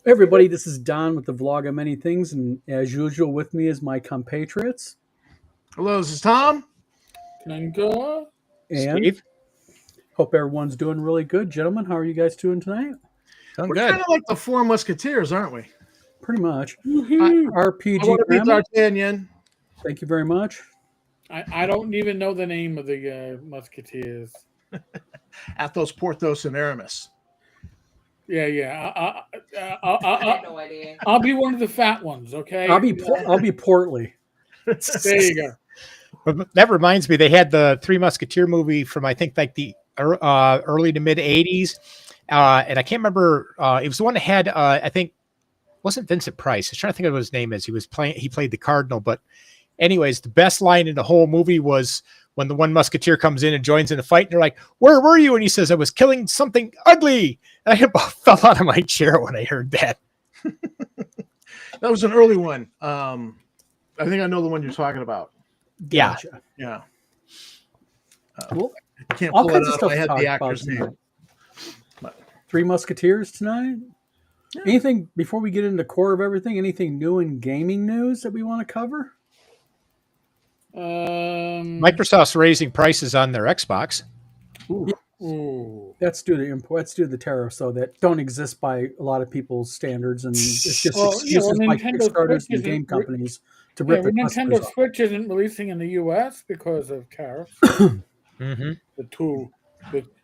Hey everybody, this is Don with the vlog of many things, and as usual, with me is my compatriots. Hello, this is Tom. Tango. And Steve, hope everyone's doing really good, gentlemen. How are you guys doing tonight? doing We're good. kind of like the Four Musketeers, aren't we? Pretty much. I, Woohoo! I RPG want to be Grandma, D'Artagnan. thank you very much. I don't even know the name of the Musketeers. Athos, Porthos, and Aramis. Yeah. I have no idea. I'll be one of the fat ones. Okay. I'll be portly. There you go. But that reminds me, they had the Three Musketeer movie from I think like the early to mid '80s, and I can't remember. It was the one that had I think wasn't Vincent Price. I was trying to think of what his name is. He played the Cardinal, but anyways, the best line in the whole movie was when the one Musketeer comes in and joins in the fight, and they're like, "Where were you?" And he says, "I was killing something ugly." And I about fell out of my chair when I heard that. That was an early one. I think I know the one you're talking about. Yeah. Gotcha. Yeah. Well, I can't all pull kinds it of up. stuff I to had talk the about actor's tonight. name. Three Musketeers tonight. Yeah. Anything before we get into core of everything? Anything new in gaming news that we want to cover? Microsoft's raising prices on their Xbox. Ooh. That's due to import. That's due to the tariffs, though, that don't exist by a lot of people's standards, and it's just excuses by Nintendo Kickstarters Switch and game isn't. companies to Yeah, rip well, their customers Nintendo off. Switch isn't releasing in the U.S. because of tariffs. Mm-hmm. The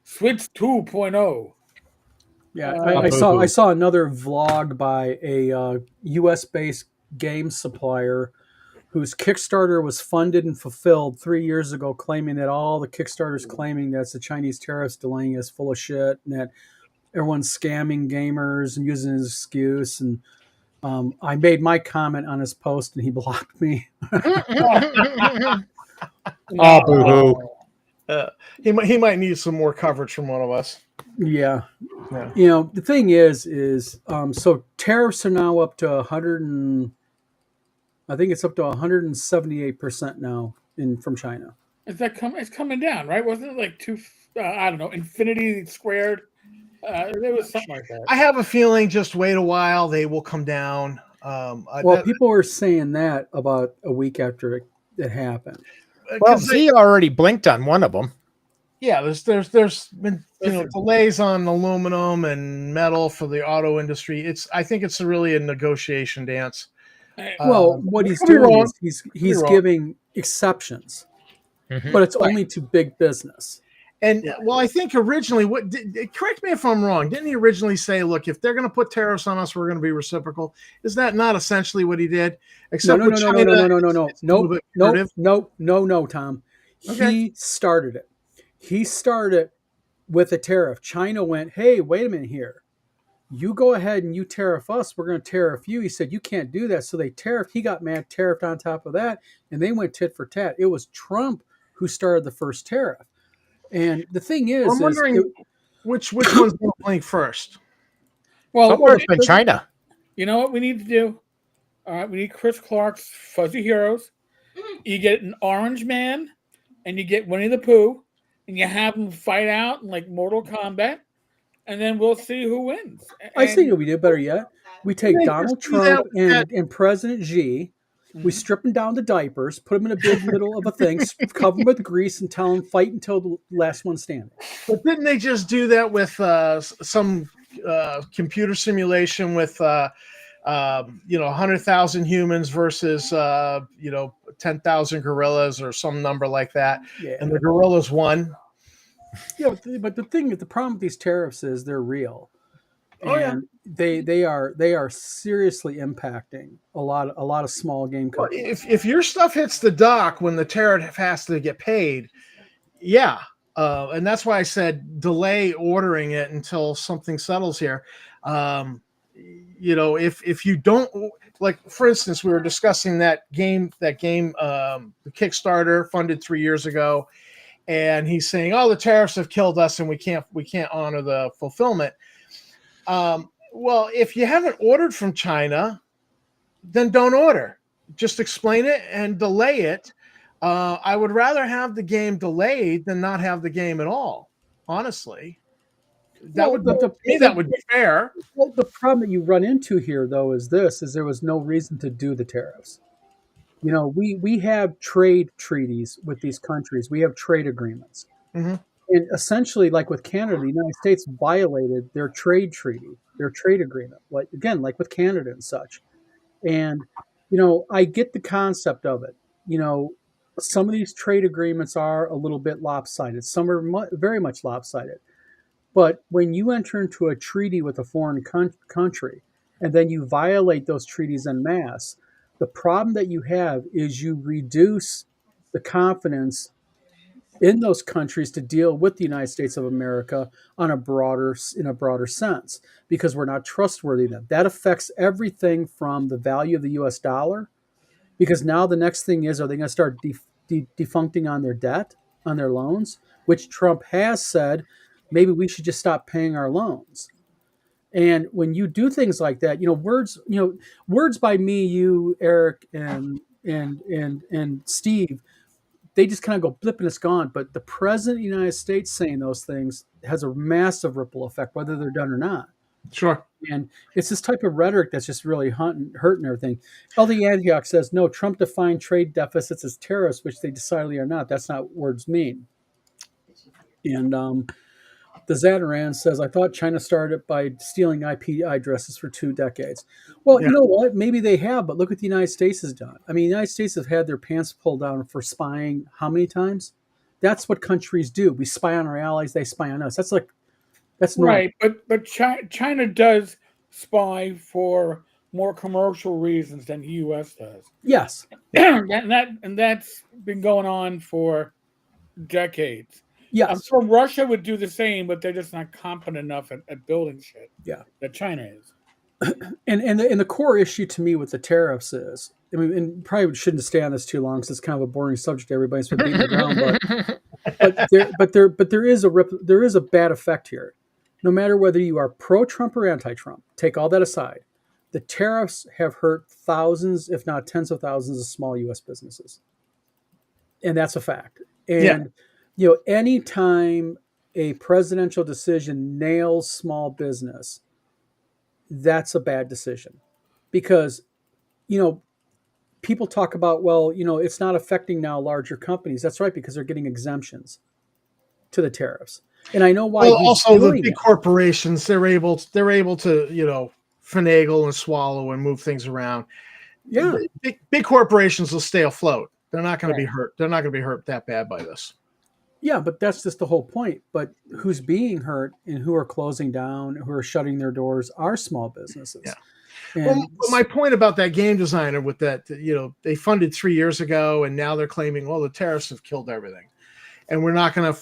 Switch 2.0. Yeah, Uh, I saw another vlog by a U.S. based game supplier whose Kickstarter was funded and fulfilled 3 years ago, claiming that all the Kickstarters claiming that's the Chinese tariffs delaying is full of shit, and that everyone's scamming gamers and using his excuse. And I made my comment on his post, and he blocked me. Oh, boo-hoo. He might need some more coverage from one of us. Yeah. Yeah. You know, the thing is so tariffs are now up to 100 and I think it's up to 178% now from China. It's coming down, right? Wasn't it like two? I don't know. Infinity squared. There was something like that. I have a feeling just wait a while. They will come down. Well, people were saying that about a week after it happened. Well, Z already blinked on one of them. Yeah, there's been delays on aluminum and metal for the auto industry. I think it's really a negotiation dance. Well, what he's doing is he's giving exceptions, but it's only to big business. And well, I think originally, correct me if I'm wrong, didn't he originally say, "Look, if they're going to put tariffs on us, we're going to be reciprocal"? Is that not essentially what he did? Except No, Tom. Okay. He started it. He started with a tariff. China went, "Hey, wait a minute here. You go ahead and you tariff us. We're going to tariff you." He said, "You can't do that." So they tariffed. He got mad, tariffed on top of that, and they went tit for tat. It was Trump who started the first tariff. And the thing is, I'm wondering which one's going to blink first. Well, it's been China. You know what we need to do? All right, we need Chris Clark's Fuzzy Heroes. You get an Orange Man, and you get Winnie the Pooh, and you have them fight out in like Mortal Kombat, and then we'll see who wins. I think we do better yet. We take Donald Trump and President Xi. We strip them down to diapers, put them in a big middle of a thing, cover them with grease, and tell them fight until the last one standing. But didn't they just do that with some computer simulation with 100,000 humans versus 10,000 gorillas or some number like that? Yeah. And the gorillas won. Yeah, but the problem with these tariffs is they're real. Oh, and they are seriously impacting a lot of small game companies. If your stuff hits the dock when the tariff has to get paid, yeah, and that's why I said delay ordering it until something settles here. If you don't, like, for instance, we were discussing that game, the Kickstarter funded 3 years ago, and he's saying, "Oh, the tariffs have killed us, and we can't honor the fulfillment." Well, if you haven't ordered from China, then don't order. Just explain it and delay it. I would rather have the game delayed than not have the game at all, honestly. That would to me that would be fair. Well, the problem that you run into here, though, is there was no reason to do the tariffs. You know, we have trade treaties with these countries. We have trade agreements. Mhm. And essentially, like with Canada, the United States violated their trade treaty, their trade agreement, like with Canada and such. And, you know, I get the concept of it. You know, some of these trade agreements are a little bit lopsided, some are very much lopsided. But when you enter into a treaty with a foreign country and then you violate those treaties en masse, the problem that you have is you reduce the confidence in those countries to deal with the United States of America in a broader sense, because we're not trustworthy then. That affects everything from the value of the US dollar, because now the next thing is, are they going to start defuncting on their debt, on their loans, which Trump has said maybe we should just stop paying our loans. And when you do things like that, words by me, you, Eric, and Steve, they just kind of go blip and it's gone. But the president of the United States saying those things has a massive ripple effect, whether they're done or not. Sure. And it's this type of rhetoric that's just really hurting everything. LD Antioch says, no, Trump defined trade deficits as tariffs, which they decidedly are not. That's not what words mean. And the Zataran says, I thought China started by stealing IP addresses for 2 decades. Well, You know what? Maybe they have, but look what the United States has done. I mean, the United States have had their pants pulled down for spying how many times? That's what countries do. We spy on our allies, they spy on us. That's normal. Right, but China does spy for more commercial reasons than the U.S. does. Yes. and that's been going on for decades. Yes. I'm sure Russia would do the same, but they're just not competent enough at building shit. Yeah. That China is. And the core issue to me with the tariffs is, I mean, and probably shouldn't stay on this too long because it's kind of a boring subject. Everybody's been beating around, but there is a bad effect here. No matter whether you are pro-Trump or anti-Trump, take all that aside, the tariffs have hurt thousands, if not tens of thousands, of small U.S. businesses, and that's a fact. And anytime a presidential decision nails small business, that's a bad decision, because people talk about, well, it's not affecting now larger companies. That's right, because they're getting exemptions to the tariffs. And I know why. Well, also the big corporations, they're able to, finagle and swallow and move things around. Yeah. Big corporations will stay afloat. They're not going to be hurt. They're not going to be hurt that bad by this. Yeah, but that's just the whole point. But who's being hurt and who are closing down, who are shutting their doors, are small businesses. Yeah. And my point about that game designer with that, they funded 3 years ago, and now they're claiming, well, the tariffs have killed everything, and we're not gonna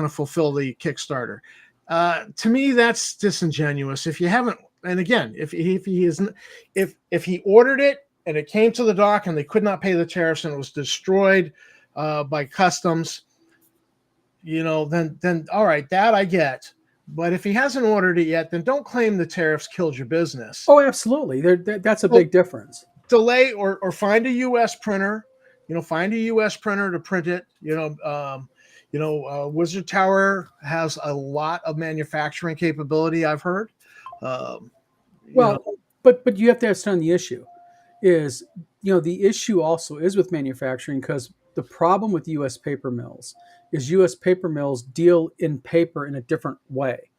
fulfill the Kickstarter. To me, that's disingenuous. If you haven't, and again, if he ordered it and it came to the dock and they could not pay the tariffs and it was destroyed by customs, then all right, that I get. But if he hasn't ordered it yet, then don't claim the tariffs killed your business. Oh, absolutely. That's a big difference. Delay or find a U.S. printer. Find a U.S. printer to print it. Wizard Tower has a lot of manufacturing capability, I've heard. But you have to understand the issue is, the issue also is with manufacturing, because the problem with U.S. paper mills is U.S. paper mills deal in paper in a different way.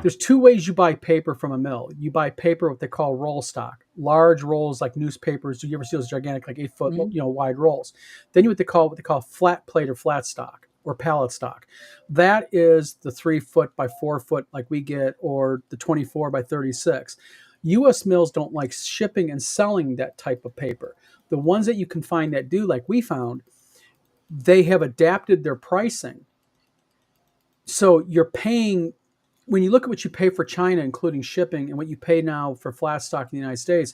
There's 2 ways you buy paper from a mill. You buy paper, what they call roll stock, large rolls like newspapers. Do you ever see those gigantic, like 8-foot, wide rolls? Then you what they call flat plate or flat stock or pallet stock. That is the 3-foot by 4-foot like we get, or the 24 by 36. U.S. mills don't like shipping and selling that type of paper. The ones that you can find that do, like we found, they have adapted their pricing. So you're paying, when you look at what you pay for China, including shipping, and what you pay now for flat stock in the United States,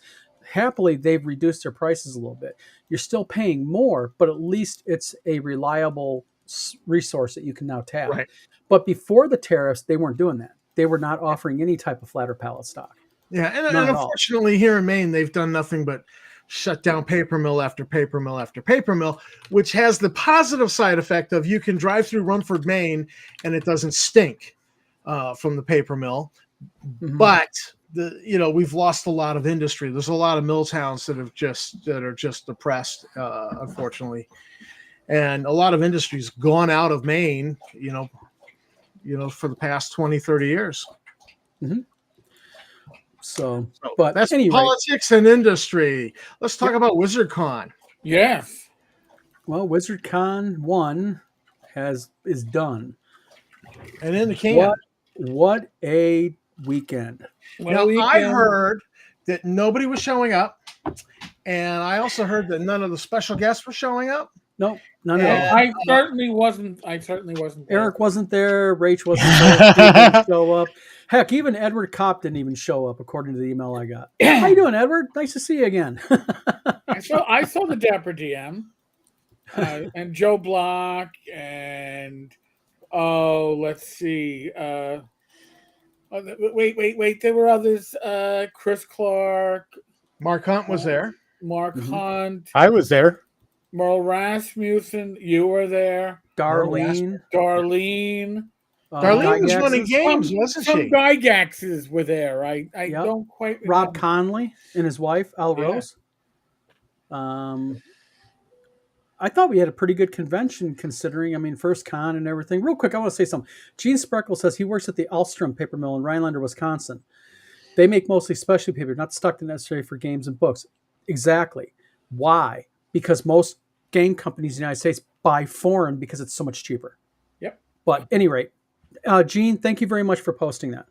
happily, they've reduced their prices a little bit. You're still paying more, but at least it's a reliable resource that you can now tap. Right. But before the tariffs, they weren't doing that. They were not offering any type of flat or pallet stock. Yeah, and unfortunately here in Maine, they've done nothing but shut down paper mill after paper mill after paper mill, which has the positive side effect of you can drive through Rumford, Maine, and it doesn't stink. from the paper mill. Mhm. But we've lost a lot of industry. There's a lot of mill towns that are just depressed, unfortunately, and a lot of industry's gone out of Maine. For the past 20, 30 years. So, So but that's anyway, politics and industry. Let's talk about WizardCon. Yes. well, WizardCon 1 is done. And in the can. What a weekend. Now, I heard that nobody was showing up, and I also heard that none of the special guests were showing up. No, none Yeah. at all. I certainly wasn't. There. Eric wasn't there. Rach wasn't there. Steve didn't show up. Heck, even Edward Kopp didn't even show up, according to the email I got. How you doing, Edward? Nice to see you again. I saw the Dapper DM and Joe Block and let's see. Wait. There were others. Chris Clark, Mark Hunt was there. Mark Mhm. Hunt, I was there. Merle Rasmussen. You were there. Darlene. Darlene. Darlene was Gygaxes, running games, wasn't Some she? Gygaxes were there. I Yep. don't quite Rob remember. Conley and his wife, Al Yeah. Rose. I thought we had a pretty good convention considering, first con and everything. Real quick, I want to say something. Gene Spreckle says he works at the Alstrom paper mill in Rhinelander, Wisconsin. They make mostly specialty paper, not stuck to necessary for games and books. Exactly. Why? Because most game companies in the United States buy foreign because it's so much cheaper. Yep. But at any rate, Gene, thank you very much for posting that.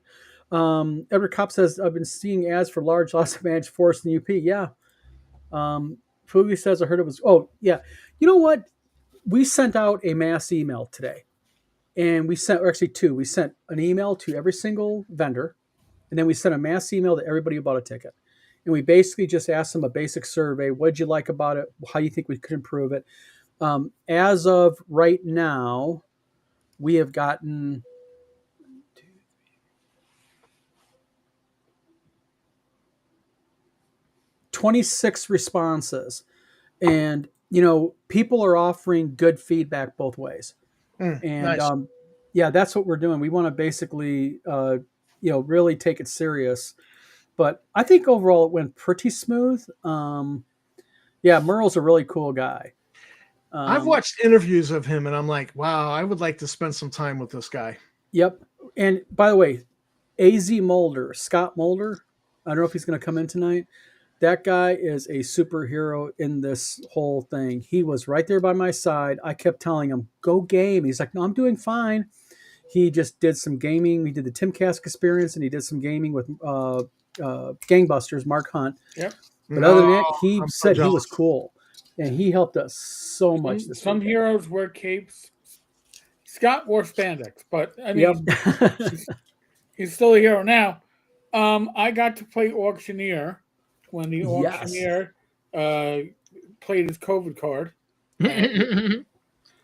Edward Kopp says, I've been seeing ads for large loss of managed forest in the UP. Yeah. Fugi says, I heard it was, oh, yeah. You know what? We sent out a mass email today. And we sent, or actually two. We sent an email to every single vendor. And then we sent a mass email to everybody who bought a ticket. And we basically just asked them a basic survey. What did you like about it? How you think we could improve it? As of right now, we have gotten 26 responses. And, people are offering good feedback both ways. And Nice. That's what we're doing. We want to basically, really take it serious. But I think overall it went pretty smooth. Merle's a really cool guy. I've watched interviews of him, and I'm like, wow, I would like to spend some time with this guy. Yep. And by the way, AZ Mulder, Scott Mulder, I don't know if he's going to come in tonight. That guy is a superhero in this whole thing. He was right there by my side. I kept telling him, go game. He's like, no, I'm doing fine. He just did some gaming. We did the Timcast experience, and he did some gaming with Gangbusters, Mark Hunt. Yep. But other than that, he I'm so said he jealous. was cool. And he helped us so much this Some weekend. heroes wear capes. Scott wore spandex, but I mean, Yep. he's still a hero now. I got to play Auctioneer when the Yes. Auctioneer played his COVID card.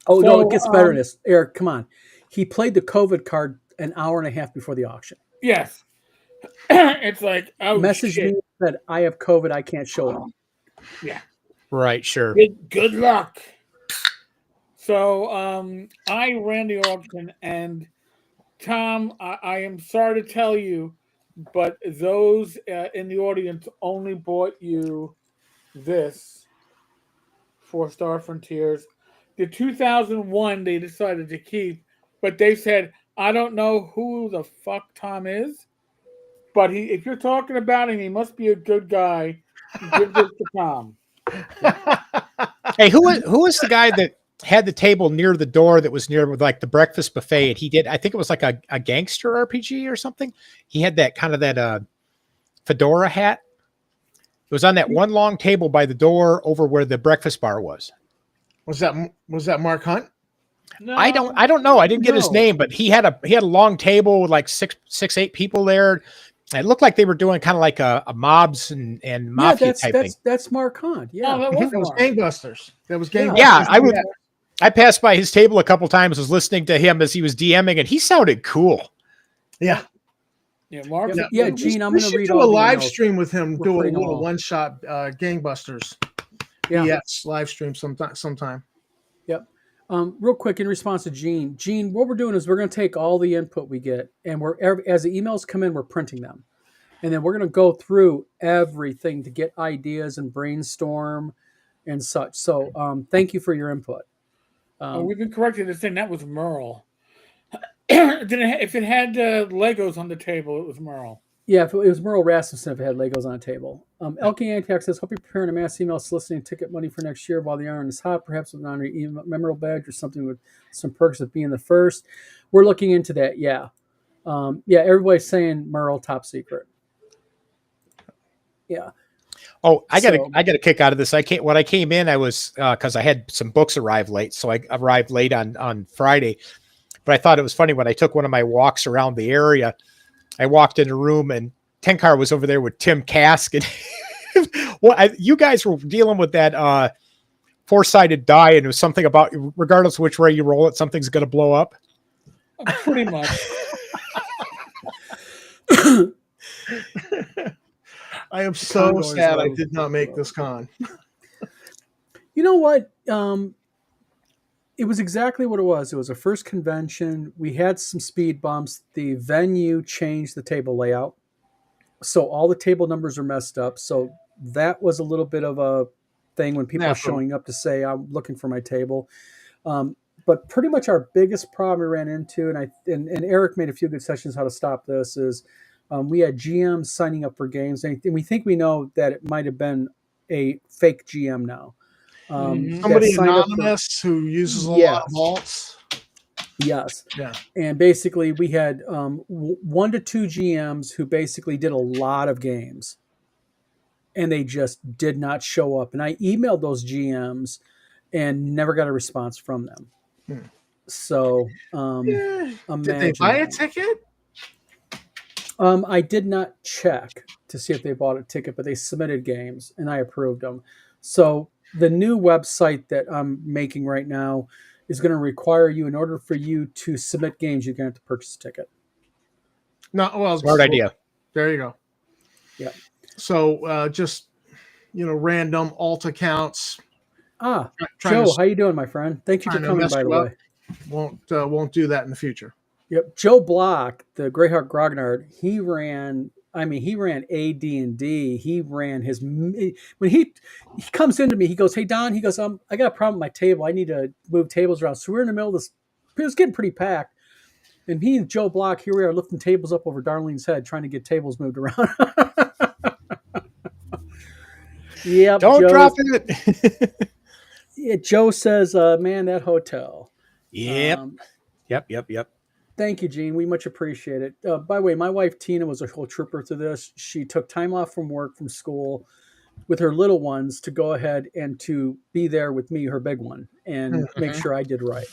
Oh, no, So, it gets better than this. Eric, come on. He played the COVID card an hour and a half before the auction. Yes. It's like, oh, Messaged shit. me and said, I have COVID. I can't show up. Yeah. Right, sure. Good luck. So I ran the auction, and Tom, I am sorry to tell you, but those in the audience only bought you this 4-Star Frontiers. The 2001 they decided to keep, but they said, I don't know who the fuck Tom is, but if you're talking about him, he must be a good guy. Give this to Tom. Hey, who was the guy that had the table near the door that was near with like the breakfast buffet? And he did, I think it was like a gangster RPG or something. He had that kind of that fedora hat. It was on that one long table by the door over where the breakfast bar was. Was that Mark Hunt? No, I don't know. I didn't get his No. name, but he had a long table with like six, 8 people there. And it looked like they were doing kind of like a mobs and mafia type thing. That's Mark Hunt. No, Yeah. that That was wasn't Gangbusters. That was Gangbusters. Yeah, I passed by his table a couple times, was listening to him as he was DMing, and he sounded cool. Yeah. Yeah, Mark. Yeah, Gene, I'm We going to should read do a all the live emails. stream with him. We're Do a putting little all- one-shot Gangbusters. Yeah. Yes, live stream sometime. Real quick, in response to Gene, what we're doing is we're going to take all the input we get, and as the emails come in, we're printing them, and then we're going to go through everything to get ideas and brainstorm and such. So, thank you for your input. We've been corrected to saying that was Merle. If it had Legos on the table, it was Merle. Yeah, if it was Merle Rasmussen if it had Legos on a table. LK Antac says, hope you're preparing a mass email soliciting ticket money for next year while the iron is hot, perhaps with an honorary memorial badge or something with some perks of being the first. We're looking into that, yeah. Everybody's saying Merle top secret. Yeah. Oh, I got a kick out of this. When I came in, I was because I had some books arrive late, so I arrived late on Friday. But I thought it was funny when I took one of my walks around the area. I walked in a room and Tenkar was over there with Tim Kask, and you guys were dealing with that four-sided die, and it was something about regardless of which way you roll it, something's going to blow up. Pretty much. I am so Condors sad I low. did not make this con. You know what? It was exactly what it was. It was a first convention. We had some speed bumps. The venue changed the table layout. So all the table numbers are messed up. So that was a little bit of a thing when people are showing up to say, I'm looking for my table. But pretty much our biggest problem we ran into, and Eric made a few good sessions how to stop this, is we had GMs signing up for games. And we think we know that it might have been a fake GM now. Somebody anonymous who uses a lot of vaults. Yes. Yeah. And basically we had 1 to 2 GMs who basically did a lot of games and they just did not show up. And I emailed those GMs and never got a response from them. So did they buy a ticket? I did not check to see if they bought a ticket, but they submitted games and I approved them. So the new website that I'm making right now is going to require you, in order for you to submit games, you're going to have to purchase a ticket. No, well, Smart idea. There you go. Yeah. So just random alt accounts. Joe, how you doing, my friend? Thank you for coming, by the way. Won't do that in the future. Yep. Joe Block, the Greyhawk Grognard, he ran AD&D. He ran his, when he comes into me, he goes, hey, Don, he goes, I got a problem with my table. I need to move tables around. So we're in the middle of this, it was getting pretty packed. And he and Joe Block, here we are lifting tables up over Darlene's head, trying to get tables moved around. Yep. Don't drop it. Yeah, Joe says, man, that hotel. Yep. Yep. Thank you, Gene. We much appreciate it. By the way, my wife, Tina, was a whole trooper to this. She took time off from work, from school, with her little ones to go ahead and to be there with me, her big one, and make sure I did right.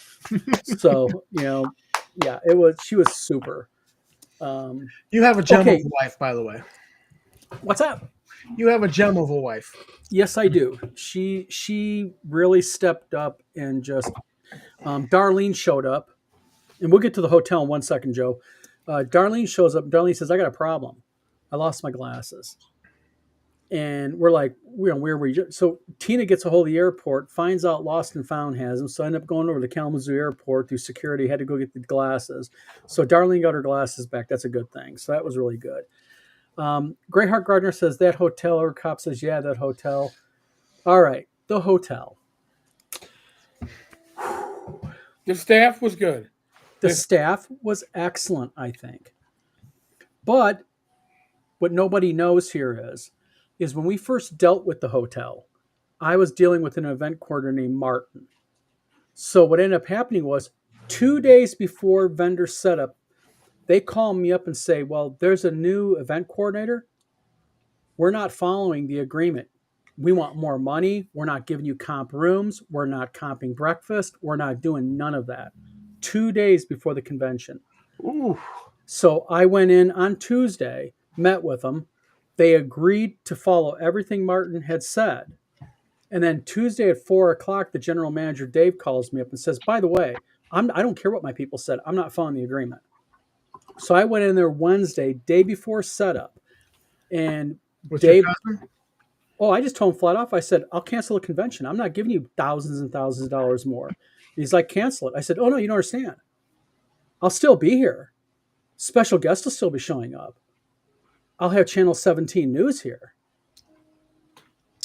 So, she was super. You have a gem of a wife, by the way. What's up? You have a gem of a wife. Yes, I do. She really stepped up and just, Darlene showed up. And we'll get to the hotel in 1 second, Joe. Darlene shows up. Darlene says, I got a problem. I lost my glasses. And we're like, where were you? So Tina gets a hold of the airport, finds out Lost and Found has them. So I end up going over to Kalamazoo Airport through security, had to go get the glasses. So Darlene got her glasses back. That's a good thing. So that was really good. Greyheart Gardner says, that hotel. Or cop says, yeah, that hotel. All right, the hotel. The staff was good. The staff was excellent, I think. But what nobody knows here is when we first dealt with the hotel, I was dealing with an event coordinator named Martin. So what ended up happening was 2 days before vendor setup, they call me up and say, well, there's a new event coordinator. We're not following the agreement. We want more money. We're not giving you comp rooms. We're not comping breakfast. We're not doing none of that. 2 days before the convention. Ooh. So I went in on Tuesday, met with them. They agreed to follow everything Martin had said. And then Tuesday at 4:00, the general manager, Dave, calls me up and says, by the way, I don't care what my people said. I'm not following the agreement. So I went in there Wednesday, day before setup. And Dave, I just told him flat off, I said, I'll cancel the convention. I'm not giving you thousands and thousands of dollars more. He's like, cancel it. I said, oh no, you don't understand. I'll still be here. Special guests will still be showing up. I'll have Channel 17 News here.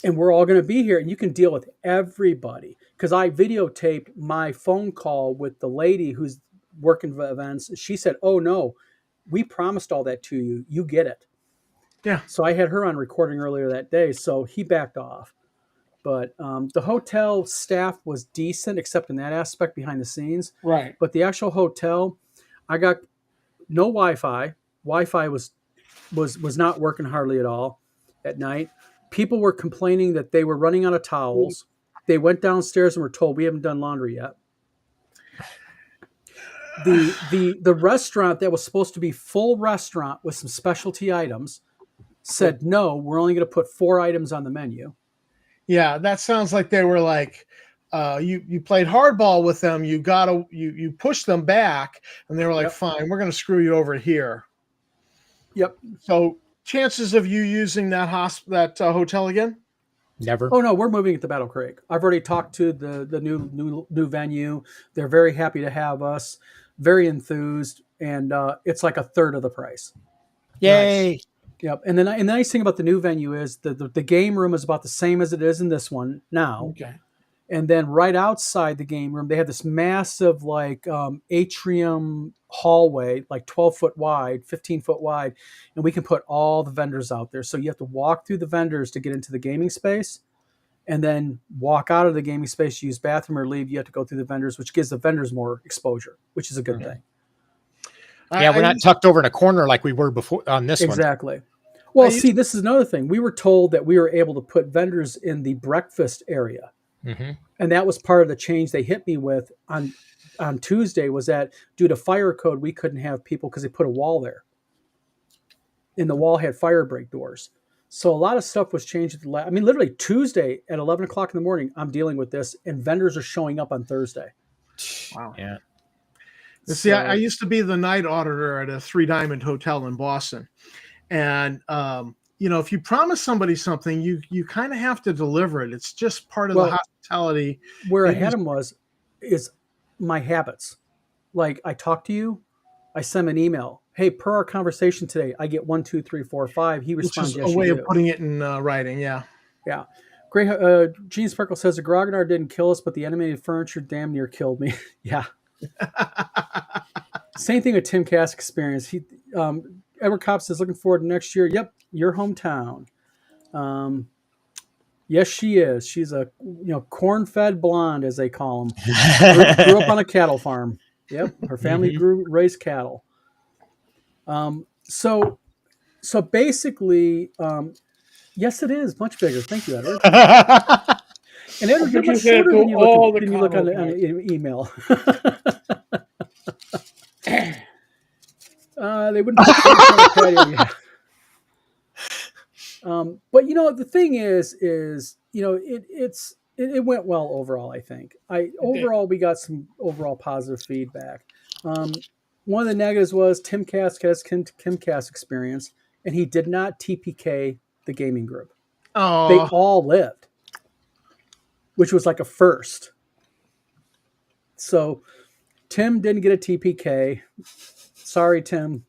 And we're all going to be here, and you can deal with everybody. Because I videotaped my phone call with the lady who's working for events. She said, oh no, we promised all that to you. You get it. Yeah. So I had her on recording earlier that day, so he backed off. But the hotel staff was decent, except in that aspect behind the scenes. Right. But the actual hotel, I got no Wi-Fi. Wi-Fi was not working hardly at all at night. People were complaining that they were running out of towels. They went downstairs and were told, we haven't done laundry yet. The restaurant that was supposed to be full restaurant with some specialty items said, no, we're only going to put 4 items on the menu. Yeah, that sounds like they were like, you played hardball with them. You pushed them back, and they were like, Yep. fine, we're going to screw you over here. Yep. So chances of you using that hotel again? Never. Oh no, we're moving it to Battle Creek. I've already talked to the new venue. They're very happy to have us, very enthused, and it's like a third of the price. Yay. Yep. And then the nice thing about the new venue is the game room is about the same as it is in this one now. Okay. And then right outside the game room, they have this massive like atrium hallway, like 12-foot wide, 15-foot wide, and we can put all the vendors out there. So you have to walk through the vendors to get into the gaming space, and then walk out of the gaming space, use bathroom or leave. You have to go through the vendors, which gives the vendors more exposure, which is a good thing. Yeah, we're not tucked over in a corner like we were before on this one. Exactly. Well, see, this is another thing. We were told that we were able to put vendors in the breakfast area. Mm-hmm. And that was part of the change they hit me with on Tuesday, was that due to fire code, we couldn't have people because they put a wall there. And the wall had fire break doors. So a lot of stuff was changed. I mean, literally Tuesday at 11 o'clock in the morning, I'm dealing with this, and vendors are showing up on Thursday. Wow. Yeah. See, I used to be the night auditor at a 3 Diamond Hotel in Boston. And, if you promise somebody something, you kind of have to deliver it. It's just part of the hospitality. Where I had them is my habits. Like, I talk to you, I send an email. Hey, per our conversation today, I get 1, 2, 3, 4, 5. He responds, Which is yes, a way you of do. putting it in writing. Yeah. Yeah. Great. Gene Sparkle says the Grognard didn't kill us, but the animated furniture damn near killed me. Yeah. Same thing with Tim Cass experience. Edward Kopp says, looking forward to next year. Yep, your hometown. Yes, she is. She's a corn-fed blonde, as they call them. Grew up on a cattle farm. Yep, her family raised cattle. So basically, yes, it is much bigger. Thank you, Edward. And Edward, you're much shorter than you look on the email. They wouldn't put on the patio yet. But the thing is it went well overall. I think we got some overall positive feedback. One of the negatives was Tim Cass has Kim Cass experience, and he did not TPK the gaming group. Oh, They all lived, which was like a first. So Tim didn't get a TPK. Sorry, Tim.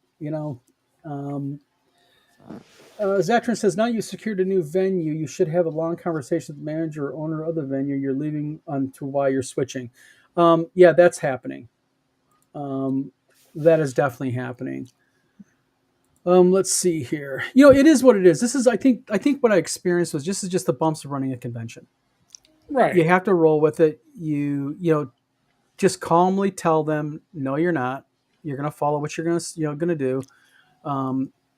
Zatran says, now you secured a new venue, you should have a long conversation with the manager or owner of the venue you're leaving on to why you're switching. Yeah, that's happening. That is definitely happening. Let's see here. It is what it is. This is, I think what I experienced was just the bumps of running a convention. Right. You have to roll with it. You just calmly tell them, no, you're not. You're going to follow what you're going to do.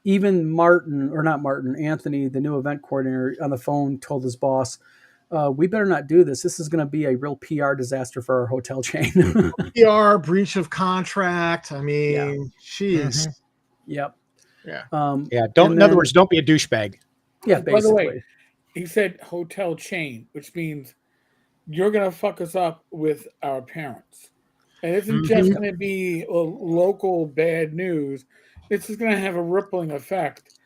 Even Anthony, the new event coordinator, on the phone told his boss, we better not do this. This is going to be a real PR disaster for our hotel chain. PR, breach of contract. I mean, jeez. Yep. Yeah. In other words, don't be a douchebag. Yeah, basically. By the way, he said hotel chain, which means you're going to fuck us up with our parents. And it isn't just going to be local bad news. This is going to have a rippling effect.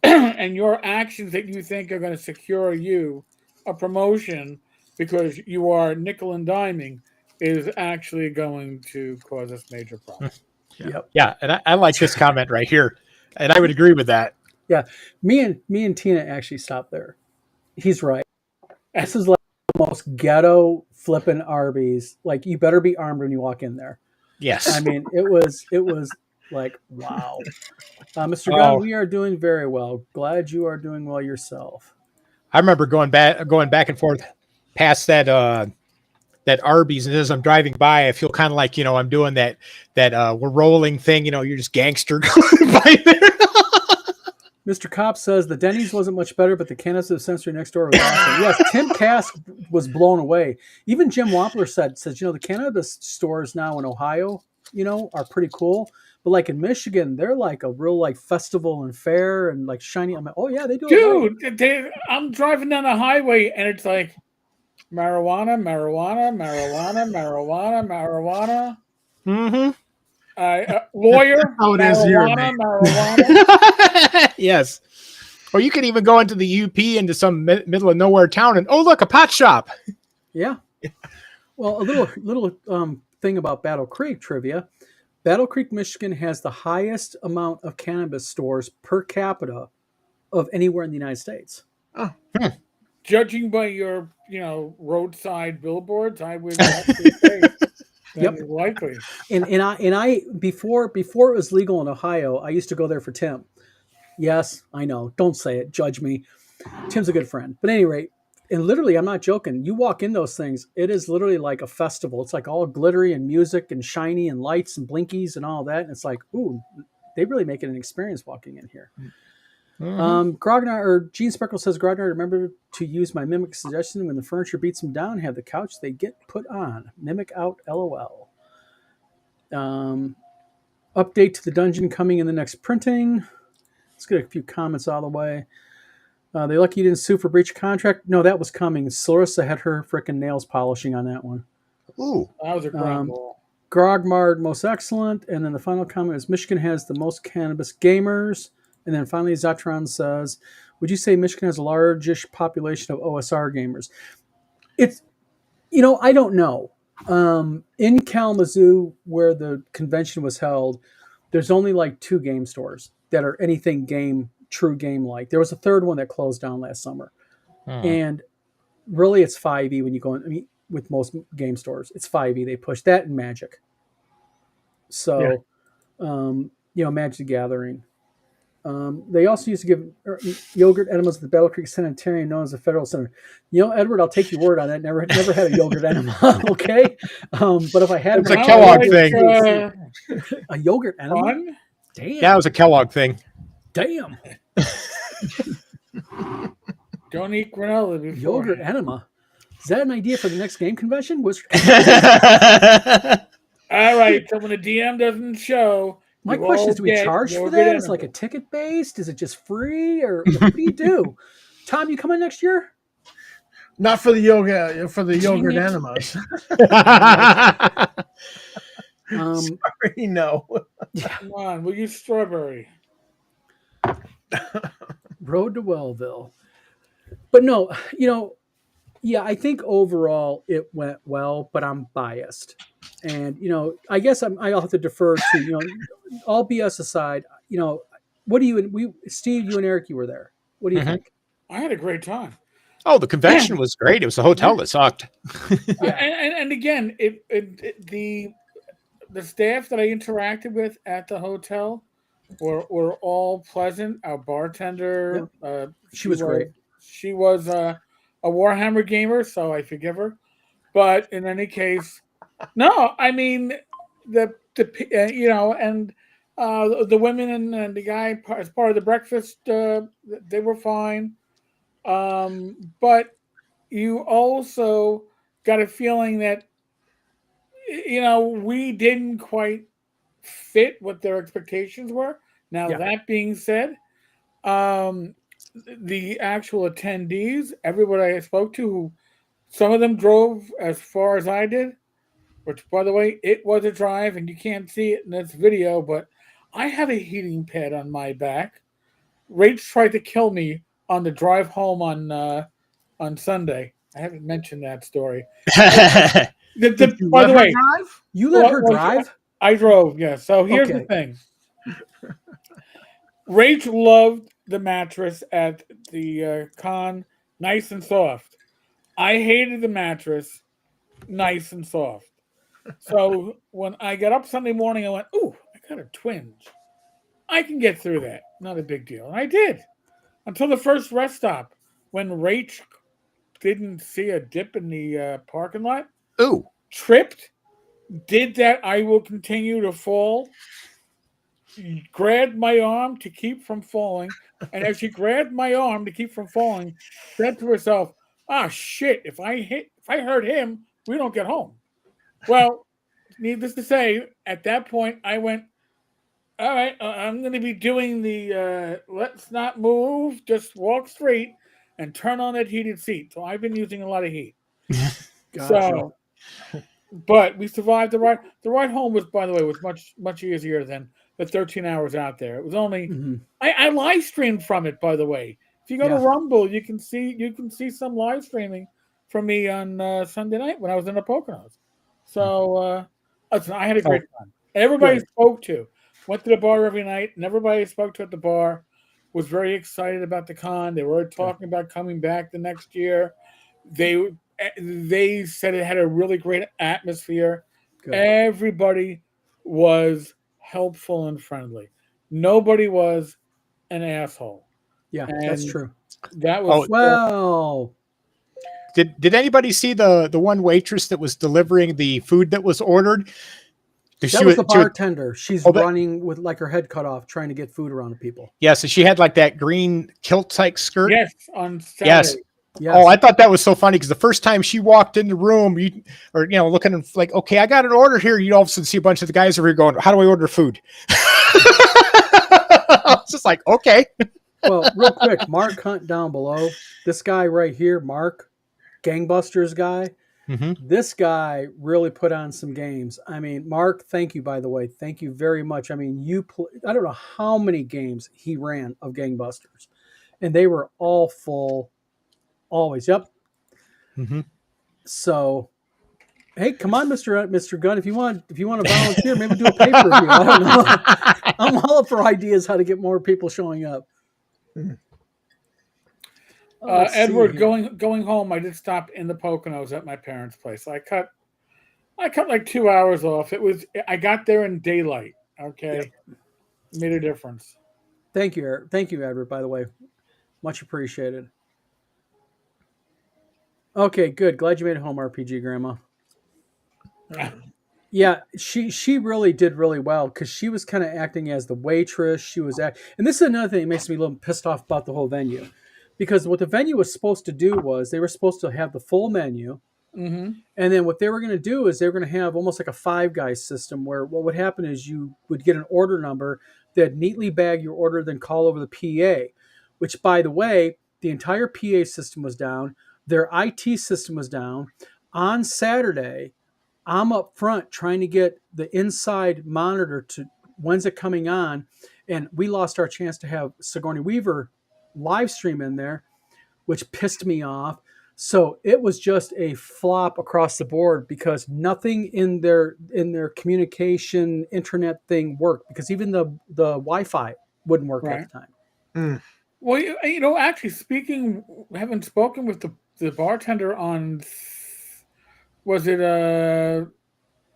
And your actions that you think are going to secure you a promotion because you are nickel and diming is actually going to cause us major problems. Yep. Yeah, and I like this comment right here, and I would agree with that. Me and Tina actually stopped there. He's right. This is like the most ghetto flipping Arby's. Like, you better be armed when you walk in there. Yes. I mean, it was like, wow. Mr. Oh. Gunn, we are doing very well. Glad you are doing well yourself. I remember going back and forth past that Arby's, and as I'm driving by, I feel kind of like, I'm doing that we're rolling thing. You're just gangster going by there. Mr. Cop says the Denny's wasn't much better, but the cannabis dispensary next door was awesome. Yes, Tim Kask was blown away. Even Jim Wampler says, the cannabis stores now in Ohio, are pretty cool. But like in Michigan, they're like a real like festival and fair and like shiny. I'm like, oh yeah, they do it. Dude, I'm driving down the highway and it's like marijuana. Mm-hmm. Lawyer. how it is here, marijuana. Yes. Or you could even go into the UP into some middle of nowhere town and, oh, look, a pot shop. Yeah. Well, a little thing about Battle Creek trivia. Battle Creek, Michigan has the highest amount of cannabis stores per capita of anywhere in the United States. Judging by your, roadside billboards, I would actually say that's likely. And I before it was legal in Ohio, I used to go there for Tim. Yes, I know. Don't say it. Judge me. Tim's a good friend. But at any rate, and literally, I'm not joking. You walk in those things, it is literally like a festival. It's like all glittery and music and shiny and lights and blinkies and all that. And it's like, ooh, they really make it an experience walking in here. Mm-hmm. Grognar or Gene Speckle says, Grognar, remember to use my mimic suggestion when the furniture beats them down, have the couch they get put on. Mimic out, LOL. Update to the dungeon coming in the next printing. Let's get a few comments out of the way. They lucky you didn't sue for breach of contract. No, that was coming. Clarissa had her frickin' nails polishing on that one. Ooh. That was a grand ball. Grogmard, most excellent. And then the final comment is Michigan has the most cannabis gamers. And then finally, Zatron says, would you say Michigan has a largish population of OSR gamers? It's, I don't know. In Kalamazoo, where the convention was held, there's only like 2 game stores that are anything true game like. There was a third one that closed down last summer. And really it's 5e when you go in. I mean, with most game stores, it's 5e. They push that and Magic. So, Magic the Gathering. They also used to give yogurt enemas at the Battle Creek Sanitarium, known as the Federal Center. Edward, I'll take your word on that. Never had a yogurt enema, okay? But if I had It's a Kellogg thing. A yogurt enema? Fun? Damn. Yeah, it was a Kellogg thing. Damn. Don't eat granola before. Yogurt enema. Is that an idea for the next game convention? All right, so when the DM doesn't show, My you question all is, do we get charge for yogurt that? Is enema. it like a ticket based? Is it just free? Or what do you do? Tom, you coming next year? Not for the yogurt enemas. Sorry, no. Come on, we'll use strawberry. Road to Wellville. But no, I think overall it went well, but I'm biased. And, I guess I'll have to defer to, all BS aside, what do you, Steve, you and Eric, you were there. What do you think? I had a great time. Oh, the convention was great. It was a hotel that sucked. And again, the staff that I interacted with at the hotel were all pleasant. Our bartender, She was great. She was a Warhammer gamer, so I forgive her. But in any case, no, I mean the women and the guy as part of the breakfast, they were fine. But you also got a feeling that we didn't quite fit what their expectations were. Now, that being said, the actual attendees, everybody I spoke to, who some of them drove as far as I did, which, by the way, it was a drive, and you can't see it in this video, but I had a heating pad on my back. Rach tried to kill me on the drive home on Sunday. I haven't mentioned that story. Mhm. Did you By let the her way, drive? You let her Well, drive? I drove. Yeah. So here's the Okay. thing. Rach loved the mattress at the con, nice and soft. I hated the mattress, nice and soft. So when I got up Sunday morning, I went, "Ooh, I got a twinge. I can get through that. Not a big deal." And I did until the first rest stop when Rach didn't see a dip in the parking lot, Ooh. tripped, did that. I will continue to fall. Grabbed my arm to keep from falling, and as she grabbed my arm to keep from falling, said to herself, "Ah, shit! If I hurt him, we don't get home." Well, needless to say, at that point, I went, "All right, I'm going to be doing the let's not move, just walk straight, and turn on that heated seat." So I've been using a lot of heat. Gotcha. So, but we survived the ride. The ride home was, by the way, was much easier than the 13 hours out there. It was only hmm I live streamed from it, by the way. If you go to Yeah. Rumble, you can see some live streaming from me on Sunday night when I was in the Poconos. So listen, I had a great time. Everybody Good. spoke to went to the bar every night, and everybody I spoke to at the bar was very excited about the con. They were talking about coming back the next year. They they said it had a really great atmosphere. Good. Everybody was helpful and friendly. Nobody was an asshole. Yeah, that's And true. that Oh, was Well, did anybody see the one waitress that was delivering the food that was ordered? that was the bartender. She's Oh, that- running with like her head cut off, trying to get food around to people. yeah, so she had like that green kilt type skirt. yes on Saturday. Yes. Yes. Oh, I thought that was so funny because the first time she walked in the room, looking like, okay, I got an order here. You all of a sudden see a bunch of the guys over here going, "How do I order food?" I was just like, okay. Well, real quick, Mark Hunt down below. This guy right here, Mark, Gangbusters guy. Mm-hmm. This guy really put on some games. I mean, Mark, thank you, by the way. Thank you very much. I mean, I don't know how many games he ran of Gangbusters, and they were all full, always. Yep. Mm-hmm. So, hey, come on, Mr. Gunn, if you want to volunteer, maybe do a pay per view. I don't know. I'm all up for ideas how to get more people showing up. Let's see Edward, here. going home, I did stop in the Poconos at my parents' place. I cut like 2 hours off. I got there in daylight. Okay, made a difference. Thank you, Edward. By the way, much appreciated. Okay, good. Glad you made it home, RPG Grandma. Yeah, she really did really well because she was kind of acting as the waitress. She was and this is another thing that makes me a little pissed off about the whole venue, because what the venue was supposed to do was they were supposed to have the full menu, Mm-hmm. and then what they were going to do is they were going to have almost like a Five Guys system where what would happen is you would get an order number that neatly bag your order, then call over the PA, which, by the way, the entire PA system was down. Their IT system was down. On Saturday, I'm up front trying to get the inside monitor to when's it coming on, and we lost our chance to have Sigourney Weaver live stream in there, which pissed me off. So it was just a flop across the board because nothing in their communication internet thing worked, because even the Wi-Fi wouldn't work Right. at the time. Well, actually, having spoken with the bartender on, was it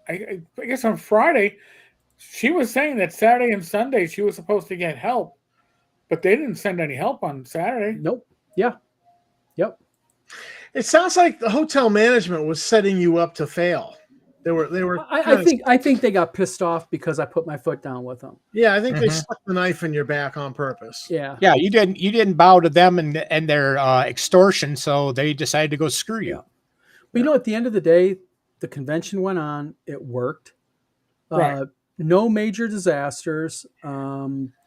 I guess on Friday, she was saying that Saturday and Sunday she was supposed to get help, but they didn't send any help on Saturday. Nope. Yeah. Yep. It sounds like the hotel management was setting you up to fail. They were. I think they got pissed off because I put my foot down with them. Yeah, I think they Mhm. stuck the knife in your back on purpose. Yeah. Yeah, you didn't bow to them and their extortion, so they decided to go screw you. Yeah. But you know, at the end of the day, the convention went on. It worked. Right. No major disasters.